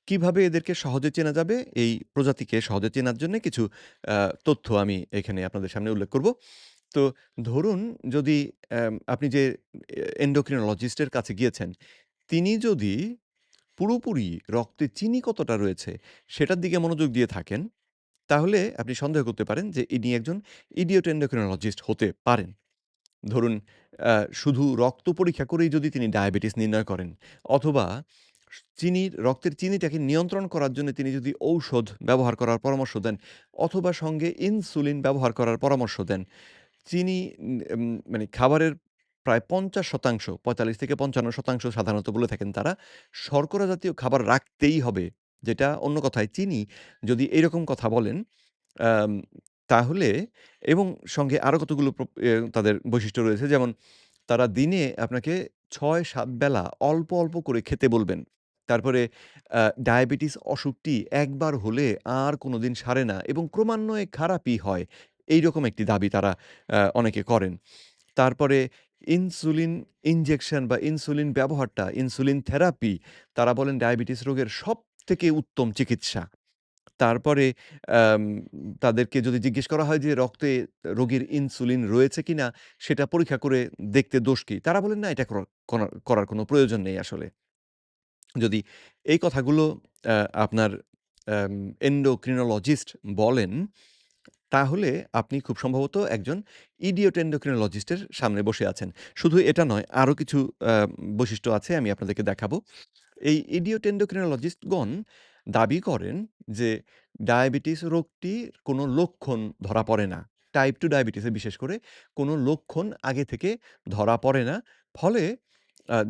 কিভাবে এদেরকে সহজে চেনা যাবে, এই প্রজাতিকে সহজে চেনার জন্যে কিছু আ তথ্য আমি এখানে আপনাদের সামনে উল্লেখ করব। তো ধরুন যদি আপনি যে এন্ডোক্রিনোলজিস্ট এর কাছে গিয়েছেন, তিনি যদি পুরোপুরি রক্তে চিনি কতটা রয়েছে সেটার দিকে মনোযোগ দিয়ে থাকেন, তাহলে আপনি সন্দেহ করতে পারেন যে ইনি একজন ইডিওট এন্ডোক্রিনোলজিস্ট হতে পারেন। ধরুন আ শুধু রক্ত পরীক্ষা করেই যদি তিনি ডায়াবেটিস নির্ণয় করেন অথবা রক্তের চিনিটাকে নিয়ন্ত্রণ করার জন্য তিনি যদি ঔষধ ব্যবহার করার পরামর্শ দেন অথবা সঙ্গে ইনসুলিন ব্যবহার করার পরামর্শ দেন। চিনি মানে খাবারের প্রায় ৫০% ৪৫-৫৫% সাধারণত বলে থাকেন তারা, শর্করা জাতীয় খাবার রাখতেই হবে। যেটা অন্য কথায় চিনি যদি এরকম কথা বলেন আম তাহলে এবং সঙ্গে আরো কতগুলো প্র এ তাদের বৈশিষ্ট্য রয়েছে। যেমন তারা দিনে আপনাকে ৬-৭ বেলা অল্প, অল্প করে খেতে বলবেন। তারপরে ডায়াবেটিস অসুখটি একবার হলে আর কোনদিন সারে না এবং ক্রমান্বয়ে খারাপই হয়। এইরকম একটি দাবি তারা অনেকে করেন। তারপরে ইনসুলিন ইনজেকশন বা ইনসুলিন ব্যবহারটা, ইনসুলিন থেরাপি তারা বলেন ডায়াবেটিস রোগের সবথেকে উত্তম চিকিৎসা। তারপরে আম তাদেরকে যদি জিজ্ঞেস করা হয় যে রক্তে রোগীর ইনসুলিন রয়েছে কিনা সেটা পরীক্ষা করে দেখতে দোষ কি? তারা বলেন না এটা করার কোনো প্রয়োজন নেই আসলে। যদি এই কথাগুলো আ আপনার আম এন্ডোক্রিনোলজিস্ট বলেন তাহলে আপনি খুব সম্ভবত একজন ইডিওট এন্ডোক্রিনোলজিস্ট এর সামনে বসে আছেন। শুধু এটা নয় আরো কিছু আ বৈশিষ্ট্য আছে আমি আপনাদেরকে দেখাবো। এই ইডিওট এন্ডোক্রিনোলজিস্টগণ দাবি করেন যে ডায়াবেটিস রোগটির কোনো লক্ষণ ধরা পড়ে না। টাইপ 2 ডায়াবেটিসে বিশেষ করে কোনো লক্ষণ আগে থেকে ধরা পড়ে না। ফলে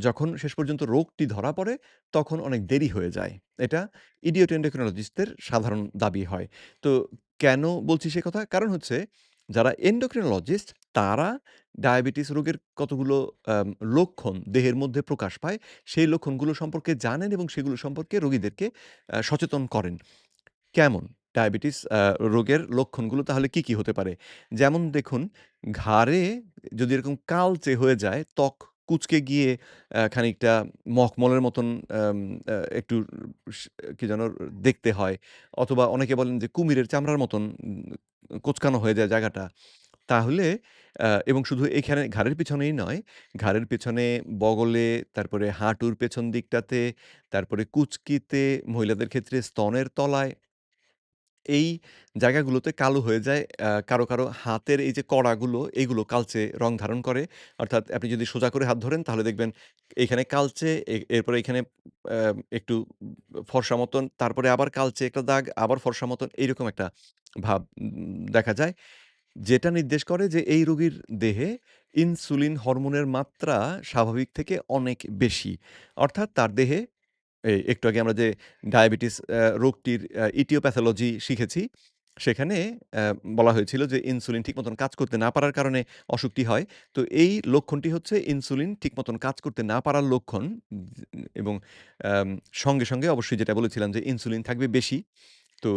যখন শেষ পর্যন্ত রোগটি ধরা পড়ে তখন অনেক দেরি হয়ে যায়। এটা ইডিওট এন্ডোক্রিনোলজিস্টদের সাধারণ দাবি হয়। তো কেন বলছি সে কথা? কারণ হচ্ছে যারা এন্ডোক্রিনোলজিস্ট তারা ডায়াবেটিস রোগের কতগুলো আম লক্ষণ দেহের মধ্যে প্রকাশ পায় সেই লক্ষণগুলো সম্পর্কে জানেন এবং সেগুলো সম্পর্কে রোগীদেরকে সচেতন করেন। কেমন? ডায়াবেটিস রোগের লক্ষণগুলো তাহলে কি, কি হতে পারে? যেমন দেখুন, ঘাড়ে যদি এরকম কালচে হয়ে যায়, ত্বক কুঁচকে গিয়ে খানিকটা মখমলের মতন আম আ একটু স কি যেন দেখতে হয়। অথবা অনেকে বলেন যে কুমিরের চামড়ার মতন কোঁচকানো হয়ে যায় জায়গাটা। তাহলে এবং শুধু এখানে ঘাড়ের পিছনেই নয়, ঘাড়ের পেছনে, বগলে, তারপরে হাঁটুর পেছন দিকটাতে, তারপরে কুঁচকিতে, মহিলাদের ক্ষেত্রে স্তনের তলায় এই জায়গাগুলোতে কালো হয়ে যায়। কারো, কারো হাতের এই যে কড়াগুলো, এগুলো কালচে রং ধারণ করে। অর্থাৎ আপনি যদি সোজা করে হাত ধরেন তাহলে দেখবেন এইখানে কালচে, এরপরে এইখানে আ একটু ফর্সা মতন, তারপরে আবার কালচে একটা দাগ, আবার ফর্সা মতন এইরকম একটা ভাব দেখা যায়। যেটা নির্দেশ করে যে এই রোগীর দেহে ইনসুলিন হরমোনের মাত্রা স্বাভাবিক থেকে অনেক বেশি। অর্থাৎ তার দেহে একটু আগে আমরা যে ডায়াবেটিস রোগটির ইটিওপ্যাথোলজি শিখেছি, সেখানে অ্যা বলা হয়েছিল যে ইনসুলিন ঠিক মতন কাজ করতে না পারার কারণে অসুখটি হয়। তো এই লক্ষণটি হচ্ছে ইনসুলিন ঠিক মতন কাজ করতে না পারার লক্ষণ এবং আম সঙ্গে, সঙ্গে অবশ্যই যেটা বলেছিলাম যে ইনসুলিন থাকবে বেশি। তো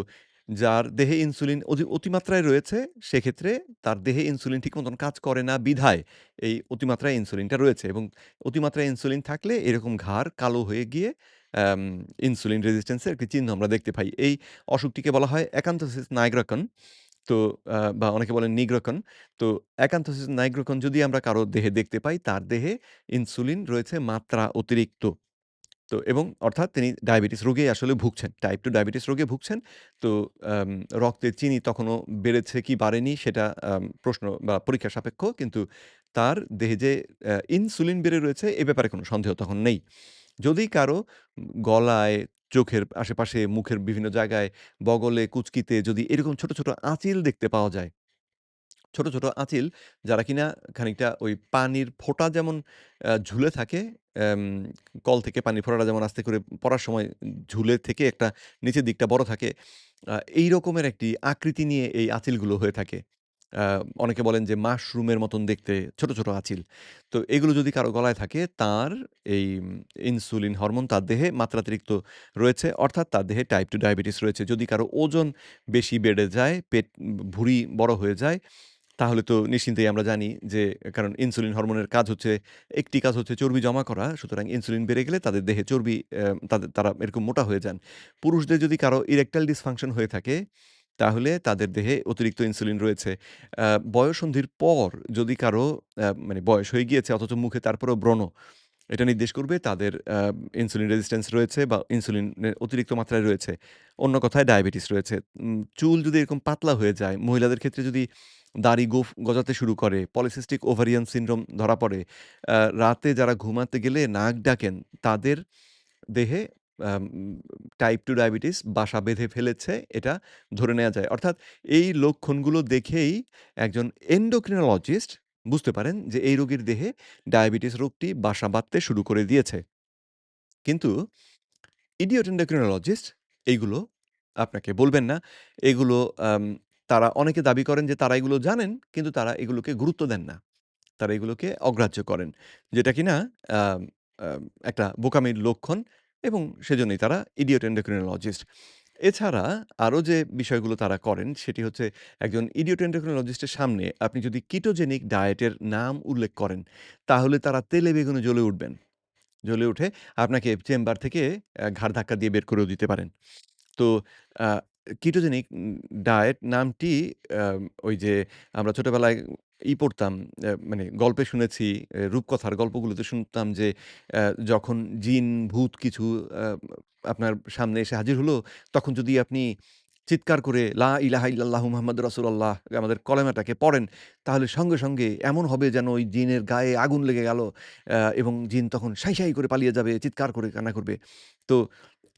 যার দেহে ইনসুলিন অতিমাত্রায় রয়েছে, সেক্ষেত্রে তার দেহে ইনসুলিন ঠিক মতন কাজ করে না বিধায় এই অতিমাত্রায় ইনসুলিনটা রয়েছে এবং অতিমাত্রায় ইনসুলিন থাকলে এরকম ঘাড় কালো হয়ে গিয়ে অ্যাম ইনসুলিন রেজিস্ট্যান্স এর একটি চিহ্ন আমরা দেখতে পাই। এই অসুখটিকে বলা হয় অ্যাকান্থোসিস নাইগ্রাকন। তো বা অনেকে বলেন নিগ্রোকন। তো অ্যাকান্থোসিস নাইগ্রোকন যদি আমরা কারো দেহে দেখতে পাই, তার দেহে ইনসুলিন রয়েছে মাত্রা অতিরিক্ত। তো এবং অর্থাৎ তিনি ডায়াবেটিস রোগে আসলে ভুগছেন। টাইপ 2 ডায়াবেটিস রোগে ভুগছেন। তো আম রক্তের চিনি তখনো বেড়েছে কি বাড়েনি সেটা প্রশ্ন বা পরীক্ষা সাপেক্ষ। কিন্তু তার দেহে যে ইনসুলিন বেড়ে রয়েছে এ ব্যাপারে কোনো সন্দেহ তখন নেই। যদি কারো গলায়, চোখের আশেপাশে, মুখের বিভিন্ন জায়গায়, বগলে, কুঁচকিতে যদি এরকম ছোট, ছোট আঁচিল দেখতে পাওয়া যায়, ছোট, ছোট আঁচিল যারা কিনা খানিকটা ওই পানির ফোঁটা যেমন ঝুলে থাকে, অ্যাম কল থেকে পানির ফোঁটাটা যেমন আস্তে করে পড়ার সময় ঝুলে থেকে একটা নিচের দিকটা বড় থাকে। এই রকমের একটি আকৃতি নিয়ে এই আঁচিলগুলো হয়ে থাকে। আ অনেকে বলেন যে মাশরুমের মতন দেখতে ছোট, ছোট আঁচিল। তো এগুলো যদি কারো গলায় থাকে তার এই ইনসুলিন হরমোন তার দেহে মাত্রাতিরিক্ত রয়েছে। অর্থাৎ তার দেহে টাইপ 2 ডায়াবেটিস রয়েছে। যদি কারো ওজন বেশি বেড়ে যায়, ভুঁড়ি বড় হয়ে যায় তাহলে তো নিশ্চিন্তেই আমরা জানি যে কারণ ইনসুলিন হরমোনের কাজ হচ্ছে একটি কাজ হচ্ছে চর্বি জমা করা। সুতরাং ইনসুলিন বেড়ে গেলে তাদের দেহে চর্বি তারা এরকম মোটা হয়ে যান। পুরুষদের যদি কারো ইরেকটাইল ডিসফাংশন হয়ে থাকে, তাহলে তাদের দেহে অতিরিক্ত ইনসুলিন রয়েছে। বয়ঃসন্ধির পর যদি কারো মানে বয়স হয়ে গিয়েছে অথচ মুখে তারপরেও ব্রণ, এটা নির্দেশ করবে তাদের ইনসুলিন রেজিস্ট্যান্স রয়েছে বা ইনসুলিনের অতিরিক্ত মাত্রায় রয়েছে। অন্য কথায় ডায়াবেটিস রয়েছে। চুল যদি এরকম পাতলা হয়ে যায়, মহিলাদের ক্ষেত্রে যদি দাড়ি গজাতে শুরু করে, পলিসিস্টিক ওভারিয়ান সিনড্রোম ধরা পড়ে, রাতে যারা ঘুমাতে গেলে নাক ডাকেন, তাদের দেহে আম টাইপ 2 ডায়াবেটিস বাসা বেঁধে ফেলেছে, এটা ধরে নেয়া যায়। অর্থাৎ এই লক্ষণগুলো দেখেই একজন এন্ডোক্রিনোলজিস্ট বুঝতে পারেন যে এই রোগীর দেহে ডায়াবেটিস রোগটি বাসা বাঁধতে শুরু করে দিয়েছে। কিন্তু ইডিওট এন্ডোক্রিনোলজিস্ট এইগুলো আপনাকে বলবেন না। এগুলো আম তারা অনেকে দাবি করেন যে তারা এগুলো জানেন, কিন্তু তারা এগুলোকে গুরুত্ব দেন না। তারা এগুলোকে অগ্রাহ্য করেন। যেটা কিনা আম আম একটা বোকামির লক্ষণ এবং সেজন্যই তারা ইডিওট এন্ডোক্রিনোলজিস্ট। এছাড়া আরো যে বিষয়গুলো তারা করেন সেটি হচ্ছে একজন ইডিওট এন্ডোক্রিনোলজিস্টের সামনে আপনি যদি কিটোজেনিক ডায়েটের নাম উল্লেখ করেন, তাহলে তারা তেলে বেগুনে জ্বলে উঠবেন। জ্বলে উঠে আপনাকে চেম্বার থেকে ঘাড় ধাক্কা দিয়ে বের করেও দিতে পারেন। তো আ কিটোজেনিক ডায়েট নামটি ওই যে আমরা ছোটবেলায় পড়তাম, মানে গল্পে শুনেছি, রূপকথার গল্পগুলোতে শুনতাম যে অ্যা যখন জিন, ভূত কিছু আ আপনার সামনে এসে হাজির হলো, তখন যদি আপনি চিৎকার করে লা ইলাহা ইল্লাল্লাহু মুহাম্মাদুর রাসূলুল্লাহ আমাদের কলেমাটাকে পড়েন, তাহলে সঙ্গে, সঙ্গে এমন হবে যেন ওই জিনের গায়ে আগুন লেগে গেল এবং জিন তখন সাই, সাই করে পালিয়ে যাবে, চিৎকার করে কান্না করবে। তো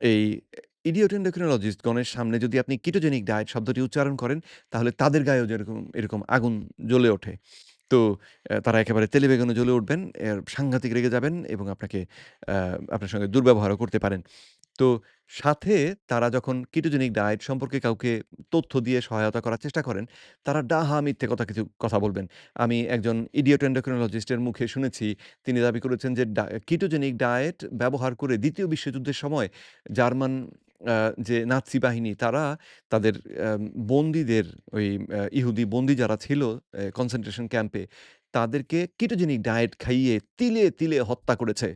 এই ইডিওট এন্ডোক্রিনোলজিস্ট গণের সামনে যদি আপনি কিটোজেনিক ডায়েট শব্দটি উচ্চারণ করেন, তাহলে তাদের গায়েও যেরকম এরকম আগুন জ্বলে ওঠে। তো তারা একেবারে তেলে বেগুনে জ্বলে উঠবেন, সাংঘাতিক রেগে যাবেন এবং অ্যা আপনার সঙ্গে দুর্ব্যবহারও করতে পারেন। তো সাথে তারা যখন কিটোজেনিক ডায়েট সম্পর্কে কাউকে তথ্য দিয়ে সহায়তা করার চেষ্টা করেন, তারা ডাহা মিথ্যে কিছু কথা বলবেন। আমি একজন ইডিওট এন্ডোক্রিনোলজিস্ট এর মুখে শুনেছি, তিনি দাবি করেছেন যে কিটোজেনিক ডায়েট ব্যবহার করে ২য় বিশ্বযুদ্ধের সময় জার্মান আ যে নাৎসি বাহিনী তারা তাদের আম বন্দীদের ওই ইহুদি বন্দী যারা ছিল কনসেনট্রেশন ক্যাম্পে, তাদেরকে কিটোজেনিক ডায়েট খাইয়ে তিলে, তিলে হত্যা করেছে।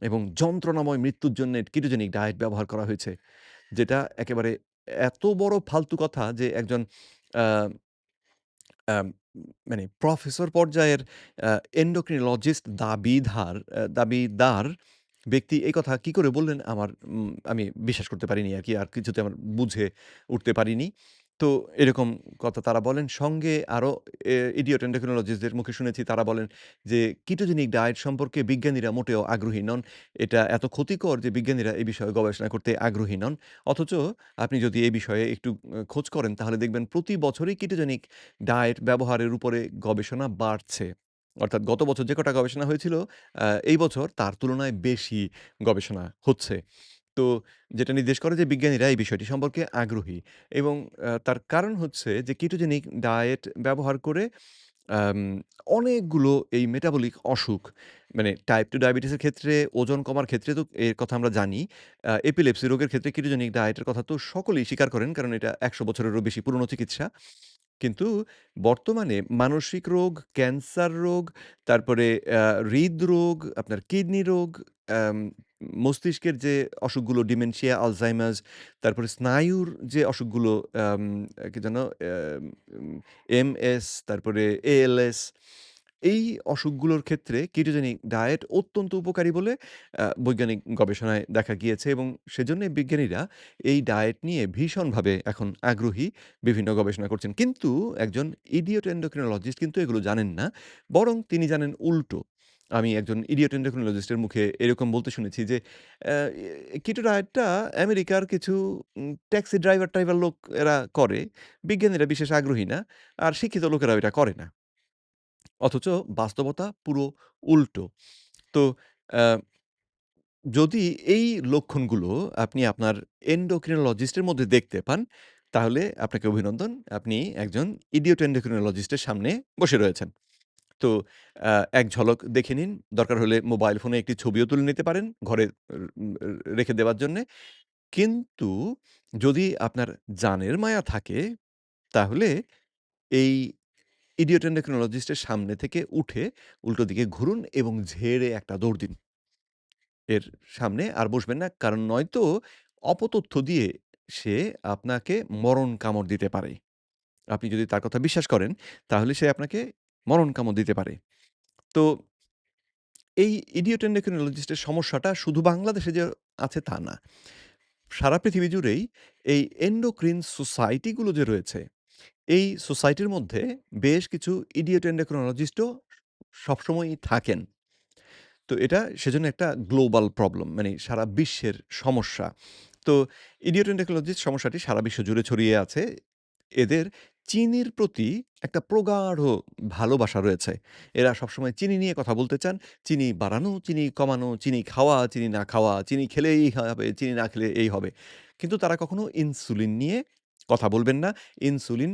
এবং যন্ত্রণাময় মৃত্যুর জন্যে কিটোজেনিক ডায়েট ব্যবহার করা হয়েছে। যেটা একেবারে এত বড় ফালতু কথা যে একজন আ আম মানে প্রফেসর পর্যায়ের আ এন্ডোক্রিনোলজিস্ট দাবিদার ব্যক্তি এই কথা কি করে বললেন আমি বিশ্বাস করতে পারিনি আরকি। আর কিছুতে আমার বুঝে উঠতে পারিনি। তো এরকম কথা তারা বলেন। সঙ্গে আরো ইডিওট এন্ডোক্রিনোলজিস্টদের মুখে শুনেছি তারা বলেন যে, "কিটোজেনিক ডায়েট সম্পর্কে বিজ্ঞানীরা মোটেও আগ্রহী নন। এটা এত ক্ষতিকর যে বিজ্ঞানীরা এই বিষয়ে গবেষণা করতে আগ্রহী নন।" অথচ আপনি যদি এই বিষয়ে একটু খোঁজ করেন তাহলে দেখবেন প্রতি বছরই কিটোজেনিক ডায়েট ব্যবহারের উপরে গবেষণা বাড়ছে। অর্থাৎ গত বছর যে কটা গবেষণা হয়েছিল, এই বছর তার তুলনায় বেশি গবেষণা হচ্ছে। তো যেটা নির্দেশ করে যে বিজ্ঞানীরা এই বিষয়টি সম্পর্কে আগ্রহী এবং তার কারণ হচ্ছে যে কিটোজেনিক ডায়েট ব্যবহার করে আম অনেকগুলো এই মেটাবলিক অসুখ মানে টাইপ 2 ডায়াবেটিসের ক্ষেত্রে ওজন কমার ক্ষেত্রে তো এর কথা আমরা জানি। এপিলেপসি রোগের ক্ষেত্রে কেটোজেনিক ডায়েটের কথা তো সকলেই স্বীকার করেন কারণ এটা ১০০ বছরেরও বেশি পুরনো চিকিৎসা। কিন্তু বর্তমানে মানসিক রোগ, ক্যান্সার রোগ, তারপরে হৃদরোগ, আপনার কিডনি রোগ, আম মস্তিষ্কের যে অসুখগুলো ডিমেনশিয়া, আলঝাইমার্স, তারপরে স্নায়ুর যে অসুখগুলো আম কি যেন? উম এমএস, তারপরে এএলএস এই অসুখগুলোর ক্ষেত্রে কিটোজেনিক ডায়েট অত্যন্ত উপকারী বলে বৈজ্ঞানিক গবেষণায় দেখা গিয়েছে এবং সেজন্যই বিজ্ঞানীরা এই ডায়েট নিয়ে ভীষণভাবে এখন আগ্রহী। বিভিন্ন গবেষণা করছেন। কিন্তু একজন ইডিয়েট এন্ডোক্রিনোলজিস্ট কিন্তু এগুলো জানেন না। বরং তিনি জানেন উল্টো। আমি একজন ইডিয়েট এন্ডোক্রিনোলজিস্ট এর মুখে এরকম বলতে শুনেছি যে, অ্যা কিটো ডায়েটটা আমেরিকার কিছু ট্যাক্সি ড্রাইভার-টাইভার লোক এরা করে। বিজ্ঞানীরা বিশেষ আগ্রহী না। আর শিক্ষিত লোকেরাও এটা করে না। অথচ বাস্তবতা পুরো উল্টো। তো অ্যা যদি এই লক্ষণগুলো আপনি আপনার এন্ডোক্রিনোলজিস্টের মধ্যে দেখতে পান, তাহলে আপনাকে অভিনন্দন। আপনি একজন ইডিয়েট এন্ডোক্রিনোলজিস্টের সামনে বসে রয়েছেন। তো এক ঝলক দেখে নিন। দরকার হলে মোবাইল ফোনে একটি ছবিও তুলে নিতে পারেন ঘরে রেখে দেওয়ার জন্যে। কিন্তু যদি আপনার জানের মায়া থাকে, তাহলে এই ইডিয়েট এন্ডোক্রিনোলজিস্টের সামনে থেকে উঠে উল্টো দিকে ঘুরুন এবং ঝেড়ে একটা দৌড় দিন। এর সামনে আর বসবেন না। কারণ নয়তো অপতথ্য দিয়ে সে আপনাকে মরণ কামড় দিতে পারে। আপনি যদি তার কথা বিশ্বাস করেন, তাহলে সে আপনাকে মরণ কামড় দিতে পারে। তো এই ইডিয়েট এন্ডোক্রিনোলজিস্ট এর সমস্যাটা শুধু বাংলাদেশে যে আছে তা না। সারা পৃথিবী জুড়েই এই এন্ডোক্রিন সোসাইটি গুলো যে রয়েছে, এই সোসাইটির মধ্যে বেশ কিছু ইডিয়েট এন্ডোক্রিনোলজিস্টও সবসময়ই থাকেন। তো এটা সেজন্য একটা গ্লোবাল প্রবলেম মানে সারা বিশ্বের সমস্যা। তো ইডিওট এন্ডোক্রিনোলজিস সমস্যাটি সারা বিশ্ব জুড়ে ছড়িয়ে আছে। এদের চিনির প্রতি একটা প্রগাঢ় ভালোবাসা রয়েছে। এরা সবসময় চিনি নিয়ে কথা বলতে চান। চিনি বাড়ানো, চিনি কমানো, চিনি খাওয়া, চিনি না খাওয়া, চিনি খেলে এই হবে, চিনি না খেলে এই হবে। কিন্তু তারা কখনো ইনসুলিন নিয়ে কথা বলবেন না। ইনসুলিন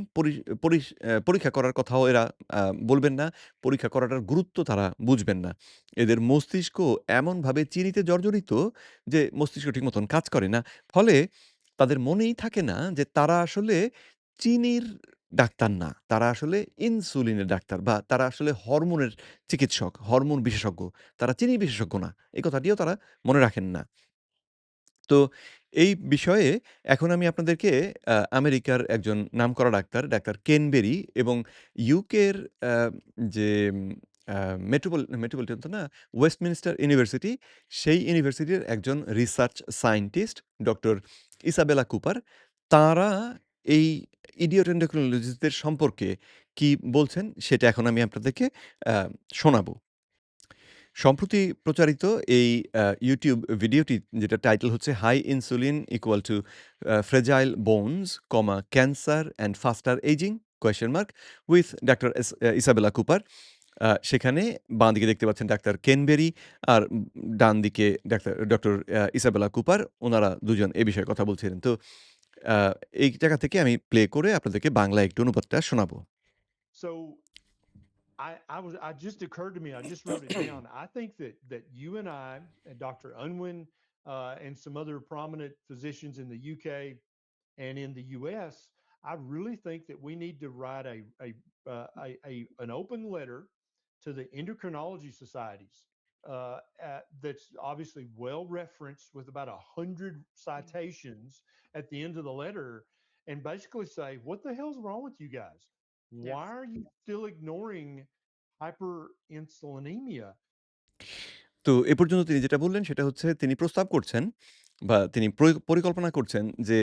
পরীক্ষা করার কথাও এরা আ বলবেন না। পরীক্ষা করাটার গুরুত্ব তারা বুঝবেন না। এদের মস্তিষ্ক এমনভাবে চিনিতে জর্জরিত যে মস্তিষ্ক ঠিক মতন কাজ করে না। ফলে তাদের মনেই থাকে না যে তারা আসলে চিনির ডাক্তার না। তারা আসলে ইনসুলিনের ডাক্তার বা তারা আসলে হরমোনের চিকিৎসক, হরমোন বিশেষজ্ঞ। তারা চিনি বিশেষজ্ঞ না। এই কথাটিও তারা মনে রাখেন না। তো এই বিষয়ে এখন আমি আপনাদেরকে আমেরিকার একজন নামকরা ডাক্তার, ডাক্তার কেন বেরি এবং ইউকের আ যে আ মেট্রোপলিটন তো না? ওয়েস্টমিনস্টার ইউনিভার্সিটি, সেই ইউনিভার্সিটির একজন research scientist doctor Isabella Cooper. তাঁরা এই ইডিওট এন্ডোক্রিনোলজিস্টদের সম্পর্কে কি বলছেন, সেটা এখন আমি আপনাদেরকে আ শোনাবো। সম্প্রতি প্রচারিত এই YouTube ভিডিওটি যেটার টাইটেল হচ্ছে "high insulin equal to fragile bones, cancer and faster ageing?" Question mark with doctor Isabella Cooper. সেখানে বাঁদিকে দেখতে পাচ্ছেন ডাক্তার কেন বেরি আর ডানদিকে ডক্টর ইসাবেলা কুপার। উনারা দুজন এ বিষয়ে কথা বলছিলেন। তো আ এই জায়গা থেকে আমি প্লে করে আপনাদেরকে বাংলায় একটু অনুবাদটা শোনাবো। So I just occurred to me. I just wrote it down. I think that you and I and Dr. Unwin and some other prominent physicians in the UK and in the US, I really think that we need to write an open letter to the endocrinology societies. That's obviously well referenced with about 100 citations at the end of the letter, and basically say, "What the hell's wrong with you guys? Why Yes. are you still ignoring hyperinsulinemia?" তো এ পর্যন্ত তিনি যেটা বললেন সেটা হচ্ছে তিনি প্রস্তাব করছেন বা তিনি পরিকল্পনা করছেন যে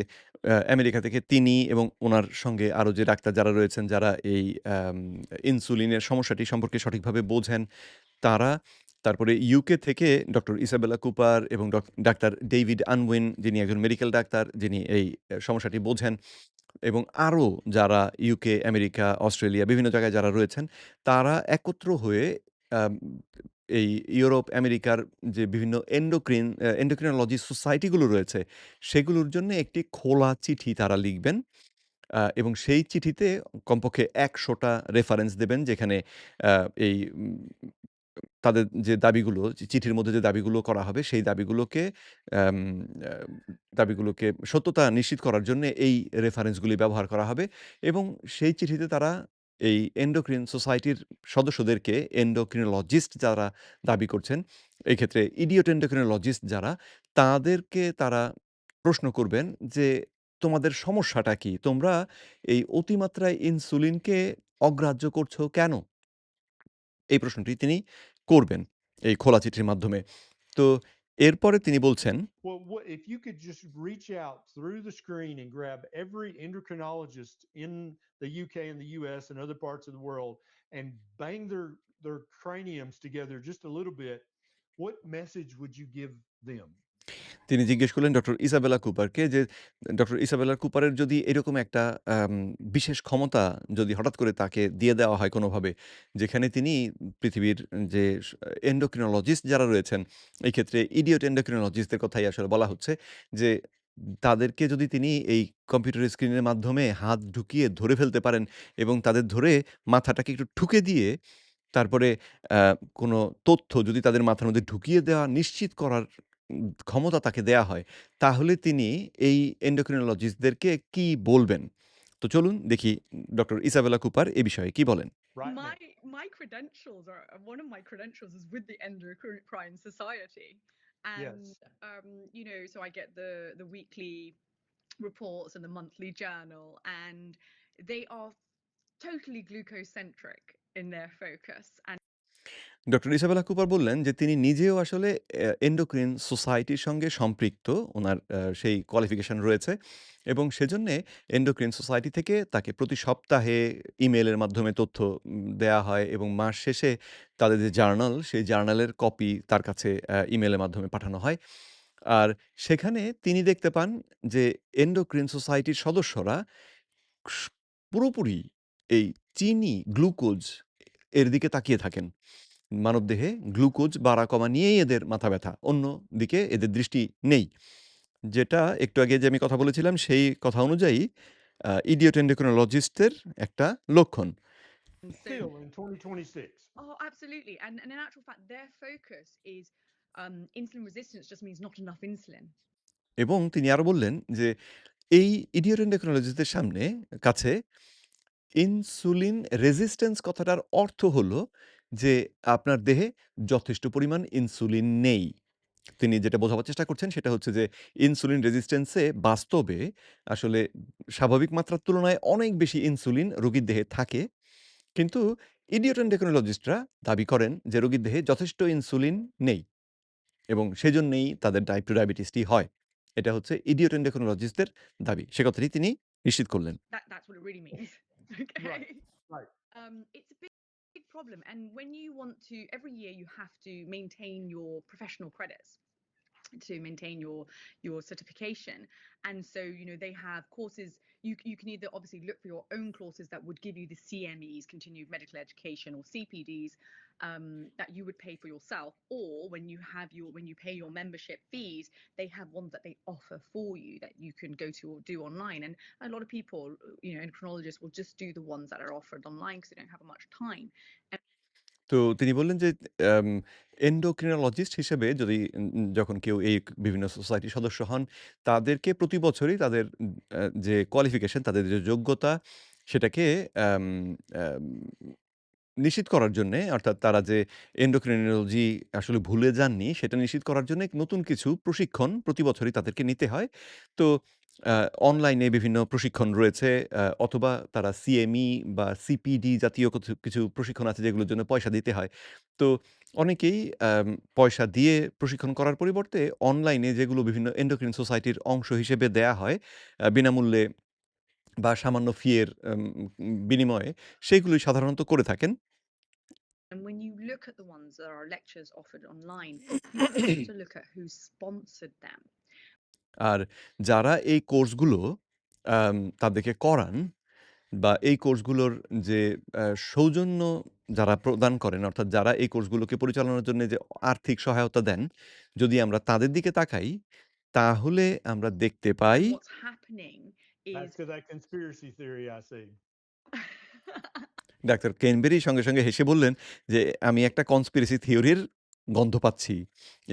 আমেরিকা থেকে তিনি এবং উনার সঙ্গে আরো যে ডাক্তার যারা রয়েছেন যারা এই আম ইনসুলিনের সমস্যাটি সম্পর্কে সঠিকভাবে বোঝেন তারা, তারপরে ইউকে থেকে ডক্টর ইসাবেলা কুপার এবং ডাক্তার ডেভিড আনউইন যিনি একজন মেডিকেল ডাক্তার যিনি এই সমস্যাটি বোঝেন এবং আরো যারা ইউকে, আমেরিকা, অস্ট্রেলিয়া বিভিন্ন জায়গায় যারা রয়েছেন, তারা একত্র হয়ে আম এই ইউরোপ, আমেরিকার যে বিভিন্ন এন্ডোক্রিনোলজি সোসাইটি গুলো রয়েছে, সেগুলোর জন্য একটি খোলা চিঠি তারা লিখবেন এবং সেই চিঠিতে কমপক্ষে ১০০ টা রেফারেন্স দেবেন যেখানে আ এই তাদের যে দাবিগুলো চিঠির মধ্যে যে দাবিগুলো করা হবে সেই দাবিগুলোকে আম আ দাবিগুলোকে সত্যতা নিশ্চিত করার জন্যে এই রেফারেন্সগুলি ব্যবহার করা হবে এবং সেই চিঠিতে তারা এই এন্ডোক্রিন সোসাইটির সদস্যদেরকে এন্ডোক্রিনোলজিস্ট যারা দাবি করছেন, এক্ষেত্রে ইডিওট এন্ডোক্রিনোলজিস্ট যারা, তাদেরকে তারা প্রশ্ন করবেন যে, "তোমাদের সমস্যাটা কি? তোমরা এই অতিমাত্রায় ইনসুলিনকে অগ্রাহ্য করছো কেন?" এই প্রশ্নটি তিনি করবেন এই খোলা চিঠির মাধ্যমে। তো এরপরে তিনি বলছেন, Well, what if you could just reach out through the screen and grab every endocrinologist in the UK and the US and other parts of the world and bang their craniums together just a little bit, what message would you give them? তিনি জিজ্ঞেস করলেন ডক্টর ইসাবেলা কুপারকে যে, ডক্টর ইসাবেলা কুপারের যদি এরকম একটা আম বিশেষ ক্ষমতা যদি হঠাৎ করে তাকে দিয়ে দেওয়া হয় কোনোভাবে, যেখানে তিনি পৃথিবীর যে এন্ডোক্রিনোলজিস্ট যারা রয়েছেন, এই ক্ষেত্রে ইডিওট এন্ডোক্রিনোলজিস্টদের কথাই আসলে বলা হচ্ছে যে, তাদেরকে যদি তিনি এই কম্পিউটার স্ক্রিনের মাধ্যমে হাত ঢুকিয়ে ধরে ফেলতে পারেন এবং তাদের ধরে মাথাটাকে একটু ঠুকে দিয়ে তারপরে আ কোনো তথ্য যদি তাদের মাথার মধ্যে ঢুকিয়ে দেওয়া নিশ্চিত করার ক্ষমতা তাকে দেয়া হয়, তাহলে তিনি এই endocrinologist-দেরকে কি বলবেন? তো চলুন দেখি ডক্টর ইসাবেলা কুপার এ বিষয়ে কি বলেন? Right My now. my credentials are one of my credentials is with the Endocrine Society, and Yes. so I get the weekly reports and the monthly journal, and they are totally glucose centric in their focus. And doctor Isabella Cooper বললেন যে তিনি নিজেও আসলে এন্ডোক্রিন সোসাইটির সঙ্গে সম্পৃক্ত। উনার সেই কোয়ালিফিকেশন রয়েছে এবং সেজন্যে এন্ডোক্রিন সোসাইটি থেকে তাকে প্রতি সপ্তাহে ইমেইলের মাধ্যমে তথ্য দেয়া হয় এবং মাস শেষে তাদের যে জার্নাল, সেই জার্নালের কপি তার কাছে ইমেইলের মাধ্যমে পাঠানো হয়। আর সেখানে তিনি দেখতে পান যে এন্ডোক্রিন সোসাইটির সদস্যরা স পুরোপুরি এই চিনি, গ্লুকোজ এর দিকে তাকিয়ে থাকেন। মানবদেহে গ্লুকোজ বাড়া কমা নিয়েই এদের মাথা ব্যথা। অন্যদিকে এদের দৃষ্টি নেই। যেটা একটু আগে যে আমি কথা বলেছিলাম সেই কথা অনুযায়ী ইডিওট এন্ডোক্রিনোলজিস্টের একটা লক্ষণ। so, Still in 2026. oh, absolutely. And in actual fact, their focus is insulin resistance just means not enough insulin. এবং তিনি আরো বললেন যে এই ইডিওট এন্ডোক্রিনোলজিস্টদের কাছে ইনসুলিন রেজিস্ট্যান্স কথাটার অর্থ হলো যে আপনার দেহে যথেষ্ট পরিমাণ ইনসুলিন নেই। তিনি যেটা বোঝাবার চেষ্টা করছেন সেটা হচ্ছে যে ইনসুলিন রেজিস্ট্যান্স এ বাস্তবে আসলে স্বাভাবিক মাত্রার তুলনায় অনেক বেশি ইনসুলিন রোগীর দেহে থাকে। কিন্তু ইডিওট এন্ডোক্রিনোলজিস্টরা দাবি করেন যে রোগীর দেহে যথেষ্ট ইনসুলিন নেই এবং সেজন্যই তাদের টাইপ 2 ডায়াবেটিসটি হয়। এটা হচ্ছে ইডিওট এন্ডোক্রিনোলজিস্টদের দাবি। সে কথাটি তিনি নিশ্চিত করলেন। That's what it really means. Right. Okay. Right. It's a big problem, and when you want to, every year you have to maintain your professional credits to maintain your certification. And so they have courses. You can either obviously look for your own courses that would give you the CMEs, continued medical education, or CPDs, that you would pay for yourself, or when you pay your membership fees, they have ones that they offer for you that you can go to or do online. And a lot of people, endocrinologists, will just do the ones that are offered online because they don't have much time. তো তিনি বললেন যে এম এন্ডোক্রিনোলজিস্ট হিসেবে যদি যখন কেউ এই বিভিন্ন সোসাইটির সদস্য হন, তাদেরকে প্রতি বছরই তাদের যে কোয়ালিফিকেশন, তাদের যে যোগ্যতা সেটাকে আম আম নিশ্চিত করার জন্যে অর্থাৎ তারা যে এন্ডোক্রিনোলজি আসলে ভুলে যাননি, সেটা নিশ্চিত করার জন্যে নতুন কিছু প্রশিক্ষণ প্রতি বছরই তাদেরকে নিতে হয়। তো আ অনলাইনে বিভিন্ন প্রশিক্ষণ রয়েছে অথবা তারা সিএমই বা সিপিডি জাতীয় কিছু প্রশিক্ষণ আছে যেগুলোর জন্য পয়সা দিতে হয়। তো অনেকেই আম পয়সা দিয়ে প্রশিক্ষণ করার পরিবর্তে অনলাইনে যেগুলো বিভিন্ন এন্ডোক্রিন সোসাইটির অংশ হিসেবে দেয়া হয় বিনামূল্যে বা সামান্য ফি এর বিনিময়ে, সেগুলোই সাধারণত করে থাকেন। And when you look at the ones that are lectures offered online, you have to look at who sponsored them. আর যারা এই কোর্সগুলো তাদেরকে করান বা এই কোর্সগুলোর যে সৌজন্য যারা প্রদান করেন, অর্থাৎ যারা এই কোর্সগুলোকে পরিচালনার জন্য যে আর্থিক সহায়তা দেন, যদি আমরা তাদের দিকে তাকাই, তাহলে আমরা দেখতে পাই And what's happening That's is because that conspiracy theory I see. Doctor কেনবেরি সঙ্গে, সঙ্গে হেসে বললেন যে, "আমি একটা কনস্পিরেসি থিওরির গন্ধ পাচ্ছি"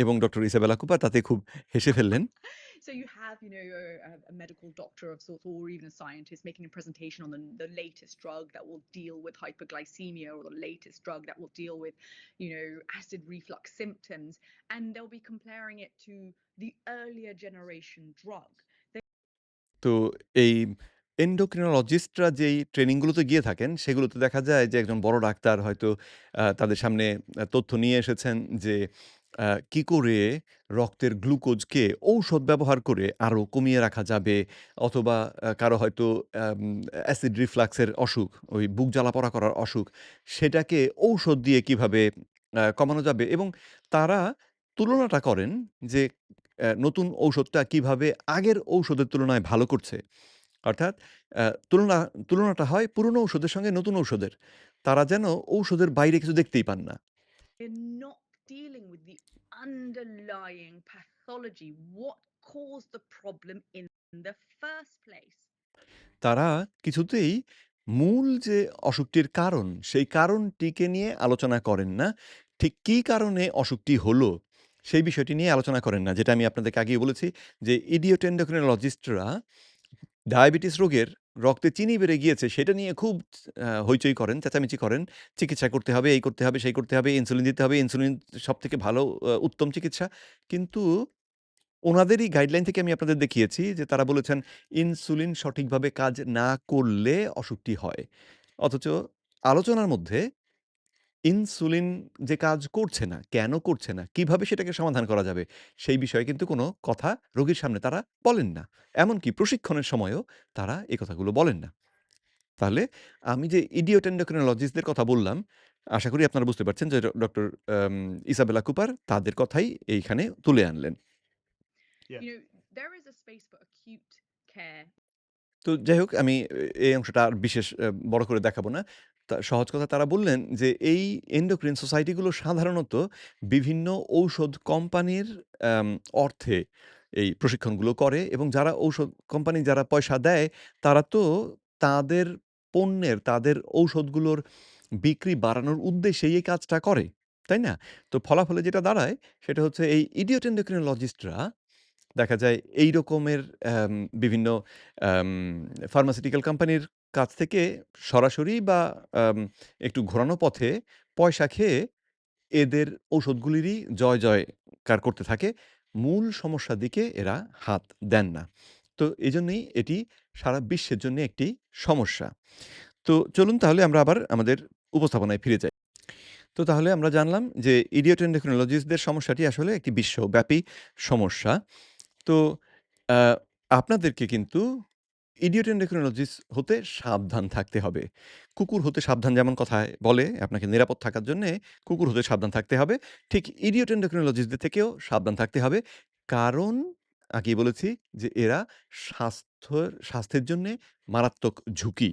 এবং ডক্টর ইসাবেলা কুপার তাতে খুব হেসে ফেললেন। So you have, you know, a medical doctor of sorts, or even a scientist making a presentation on the latest drug that will deal with hyperglycemia, or the latest drug that will deal with, you know, acid reflux symptoms, and they'll be comparing it to the earlier generation drug. তো এই এন্ডোক্রিনোলজিস্টরা যেই ট্রেনিংগুলোতে গিয়ে থাকেন, সেগুলোতে দেখা যায় যে একজন বড় ডাক্তার হয়তো তাদের সামনে তথ্য নিয়ে এসেছেন যে কি করে রক্তের গ্লুকোজকে ঔষধ ব্যবহার করে আরো কমিয়ে রাখা যাবে, অথবা কারো হয়তো অ্যাসিড রিফ্লাক্সের অসুখ, ওই বুক জ্বালা-পোড়া করার অসুখ, সেটাকে ঔষধ দিয়ে কিভাবে কমানো যাবে, এবং তারা তুলনাটা করেন যে নতুন ঔষধটা কিভাবে আগের ঔষধের তুলনায় ভালো করছে। অর্থাৎ তুলনাটা হয় পুরনো ঔষধের সঙ্গে নতুন ঔষধের। তারা যেন ঔষধের বাইরে কিছু দেখতেই পান না। We're not dealing with the underlying pathology, what caused the problem in the first place. তারা কিছুতেই মূল যে অসুখটির কারণ, সেই কারণটিকে নিয়ে আলোচনা করেন না। ঠিক কী কারণে অসুখটি হলো, সেই বিষয়টি নিয়ে আলোচনা করেন না। যেটা আমি আপনাদেরকে আগেই বলেছি যে ইডিওট এন্ডোক্রিনোলজিস্টরা ডায়াবেটিস রোগের রক্তে চিনি বেড়ে গিয়েছে সেটা নিয়ে খুব হইচই করেন, চেঁচামেচি করেন। চিকিৎসা করতে হবে, এই করতে হবে, সেই করতে হবে, ইনসুলিন দিতে হবে। ইনসুলিন সবথেকে ভালো উত্তম চিকিৎসা। কিন্তু ওনাদেরই গাইডলাইন থেকে আমি আপনাদের দেখিয়েছি যে তারা বলেছেন ইনসুলিন সঠিকভাবে কাজ না করলে অসুখটি হয়। অথচ আলোচনার মধ্যে ইনসুলিন যে কাজ করছে না, কেন করছে না, কিভাবে সেটাকে সমাধান করা যাবে, সেই বিষয়ে কিন্তু কোনো কথা রোগীর সামনে তারা বলেন না। এমনকি প্রশিক্ষণের সময়ও তারা এ কথাগুলো বলেন না। তাহলে আমি যে ইডিওট এন্ডোক্রিনোলজিস্টদের কথা বললাম, আশা করি আপনারা বুঝতে পারছেন যে ডক্টর আম ইসাবেলা কুপার তাদের কথাই এইখানে তুলে আনলেন। Yes. You know, there is a space for acute care. তো যাই হোক, আমি এই অংশটা আর বিশেষ বড় করে দেখাবো না। সহজ কথা তারা বললেন যে এই এন্ডোক্রিন সোসাইটিগুলো সাধারণত বিভিন্ন ঔষধ কোম্পানির আম অর্থে এই প্রশিক্ষণগুলো করে, এবং যারা ঔষধ কোম্পানি যারা পয়সা দেয়, তারা তো তাদের পণ্যের, তাদের ঔষধগুলোর বিক্রি বাড়ানোর উদ্দেশ্যেই এই কাজটা করে। তাই না? তো ফলাফলে যেটা দাঁড়ায় সেটা হচ্ছে এই ইডিওট এন্ডোক্রিনোলজিস্টরা দেখা যায় এই রকমের বিভিন্ন আম ফার্মাসিউটিক্যাল কোম্পানির কাছ থেকে সরাসরি বা আম একটু ঘোরানো পথে পয়সা খেয়ে এদের ঔষধগুলিরই জয়কার করতে থাকে। মূল সমস্যার দিকে এরা হাত দেন না। তো এজন্যই এটি সারা বিশ্বের জন্যে একটি সমস্যা। তো চলুন তাহলে আমরা আবার আমাদের উপস্থাপনায় ফিরে যাই। তো তাহলে আমরা জানলাম যে ইডিওট এন্ডোক্রিনোলজিস্টদের সমস্যাটি আসলে একটি বিশ্বব্যাপী সমস্যা। তো আ আপনাদেরকে কিন্তু ইডিওট এন্ডোক্রিনোলজিস্ট হতে সাবধান থাকতে হবে। কুকুর হতে সাবধান যেমন কথায় বলে, আপনাকে নিরাপদ থাকার জন্যে কুকুর হতে সাবধান থাকতে হবে। ঠিক ইডিওট এন্ডোক্রিনোলজিস্টদের থেকেও সাবধান থাকতে হবে। কারণ আগেই বলেছি যে এরা স্বাস্থ্যের জন্যে মারাত্মক ঝুঁকি।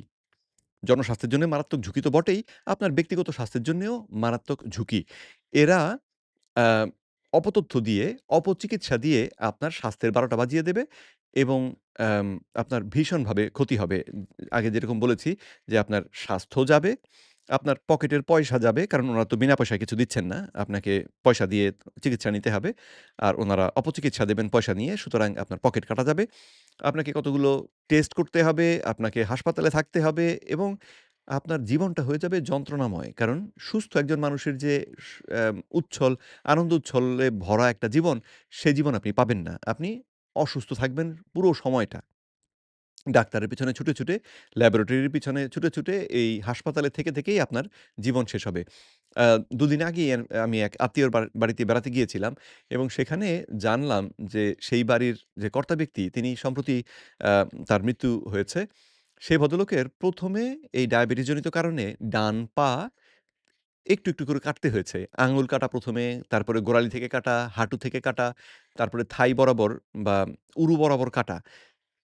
জনস্বাস্থ্যের জন্য মারাত্মক ঝুঁকি তো বটেই, আপনার ব্যক্তিগত স্বাস্থ্যের জন্যেও মারাত্মক ঝুঁকি। এরা আ অপতথ্য দিয়ে, অপচিকিৎসা দিয়ে আপনার স্বাস্থ্যের ১২টা বাজিয়ে দেবে, এবং আপনার ভীষণভাবে ক্ষতি হবে। আগে যেরকম বলেছি যে আপনার স্বাস্থ্য যাবে, আপনার পকেটের পয়সা যাবে, কারণ ওনারা তো বিনা পয়সায় কিছু দিচ্ছেন না। আপনাকে পয়সা দিয়ে চিকিৎসা নিতে হবে। আর ওনারা অপচিকিৎসা দেবেন পয়সা নিয়ে, সুতরাং আপনার পকেট কাটা যাবে। আপনাকে কতগুলো টেস্ট করতে হবে, আপনাকে হাসপাতালে থাকতে হবে, এবং আপনার জীবনটা হয়ে যাবে যন্ত্রণাময়। কারণ সুস্থ একজন মানুষের যে স উচ্ছল, আনন্দ উচ্ছলে ভরা একটা জীবন, সে জীবন আপনি পাবেন না। আপনি অসুস্থ থাকবেন পুরো সময়টা। ডাক্তারের পিছনে ছুটে, ছুটে, ল্যাবরেটরির পিছনে ছুটে, ছুটে এই হাসপাতালে থেকে, থেকেই আপনার জীবন শেষ হবে। ২ দিন আগেই আমি এক আত্মীয়র বাড়িতে বেড়াতে গিয়েছিলাম, এবং সেখানে জানলাম যে সেই বাড়ির যে কর্তা ব্যক্তি তিনি সম্প্রতি আ তার মৃত্যু হয়েছে। সেই ভদ্রলোকের ১ম এ এই ডায়াবেটিসজনিত কারণে ডান পা একটু, একটু করে কাটতে হয়েছে। আঙুল কাটা ১ম এ, তারপরে গোড়ালি থেকে কাটা, হাঁটু থেকে কাটা, তারপরে থাই বরাবর বা উরু বরাবর কাটা।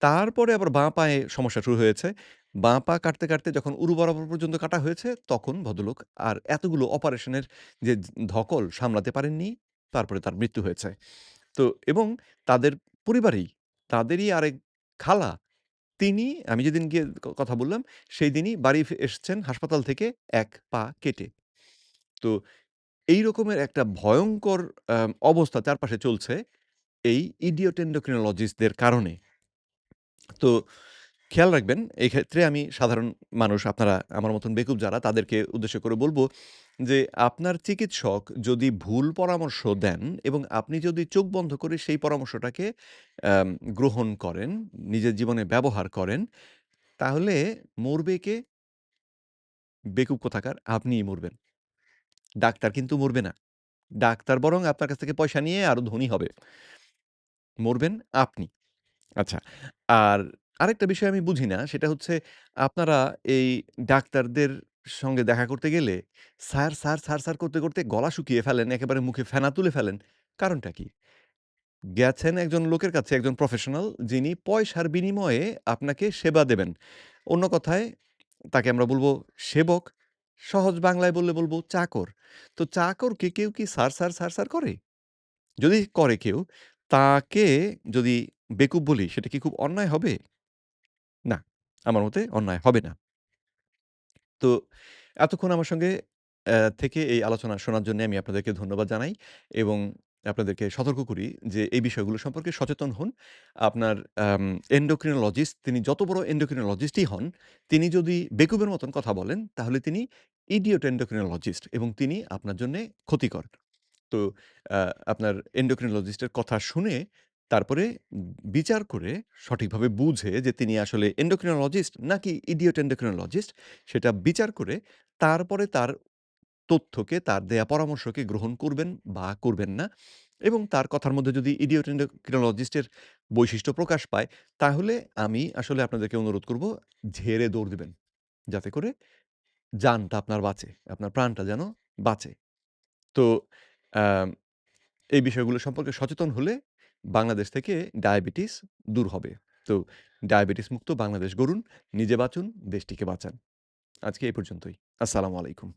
তারপরে আবার বাঁ পায়ে সমস্যা শুরু হয়েছে। বাঁ পা কাটতে, কাটতে যখন উরু বরাবর পর্যন্ত কাটা হয়েছে, তখন ভদ্রলোক আর এতগুলো অপারেশনের যে ধকল সামলাতে পারেননি। তারপরে তার মৃত্যু হয়েছে। তো এবং তাদের পরিবারেই, তাদেরই আরেক খালা তিনি আমি যেদিন গিয়ে কথা বললাম, সেই দিনই বাড়ি এসছেন হাসপাতাল থেকে ১ পা কেটে। তো এই রকমের একটা ভয়ংকর অবস্থা চারপাশে চলছে এই ইডিওট এন্ডোক্রিনোলজিস্টদের কারণে। তো খেয়াল রাখবেন, এই ক্ষেত্রে আমি সাধারণ মানুষ আপনারা আমার মতন বেকুব যারা তাদেরকে উদ্দেশ্য করে বলব যে, আপনার চিকিৎসক যদি ভুল পরামর্শ দেন এবং আপনি যদি চোখ বন্ধ করে সেই পরামর্শটাকে আম গ্রহণ করেন, নিজের জীবনে ব্যবহার করেন, তাহলে মরবে কে? বেকুব কোথাকার, আপনিই মরবেন। ডাক্তার কিন্তু মরবে না। ডাক্তার বরং আপনার কাছ থেকে পয়সা নিয়ে আরো ধনী হবে। মরবেন আপনি। আচ্ছা। আর আরেকটা বিষয় আমি বুঝি না সেটা হচ্ছে আপনারা এই ডাক্তারদের সঙ্গে দেখা করতে গেলে স্যার, স্যার, স্যার, স্যার করতে, করতে গলা শুকিয়ে ফেলেন, একেবারে মুখে ফেনা তুলে ফেলেন। কারণটা কি? গেছেন একজন লোকের কাছে, একজন প্রফেশনাল যিনি পয়সার বিনিময়ে আপনাকে সেবা দেবেন। অন্য কথায় তাকে আমরা বলব সেবক, সহজ বাংলায় বললে বলব চাকর। তো চাকরকে কেউ কি স্যার, স্যার, স্যার, স্যার করে? যদি করে কেউ, তাকে যদি বেকুব বলি সেটা কি খুব অন্যায় হবে? না, আমার মতে অন্যায় হবে না। তো এতক্ষণ আমার সঙ্গে থেকে এই আলোচনা শোনার জন্যে আমি আপনাদেরকে ধন্যবাদ জানাই এবং আপনাদেরকে সতর্ক করি যে এই বিষয়গুলো সম্পর্কে সচেতন হন। আপনার আম endocrinologist তিনি যত বড় endocrinologist ই হন, তিনি যদি বেকুবের মতন কথা বলেন তাহলে তিনি idiot endocrinologist এবং তিনি আপনার জন্যে ক্ষতিকর। তো আ আপনার endocrinologist এর কথা শুনে তারপরে বিচার করে সঠিকভাবে বুঝে যে তিনি আসলে endocrinologist নাকি idiot endocrinologist সেটা বিচার করে তারপরে তার তথ্যকে, তার দেয়া পরামর্শকে গ্রহণ করবেন বা করবেন না এবং তার কথার মধ্যে যদি idiot endocrinologist এর বৈশিষ্ট্য প্রকাশ পায়, তাহলে আমি আসলে আপনাদেরকে অনুরোধ করব ঝেড়ে দৌড় দিবেন। যাতে করে জানটা আপনার বাঁচে, আপনার প্রাণটা যেন বাঁচে। তো আ এই বিষয়গুলো সম্পর্কে সচেতন হলে বাংলাদেশ থেকে ডায়াবেটিস দূর হবে। তো ডায়াবেটিস মুক্ত বাংলাদেশ গড়ুন, নিজে বাঁচুন, দেশটিকে বাঁচান। আজকে এই পর্যন্তই। আসসালামু আলাইকুম।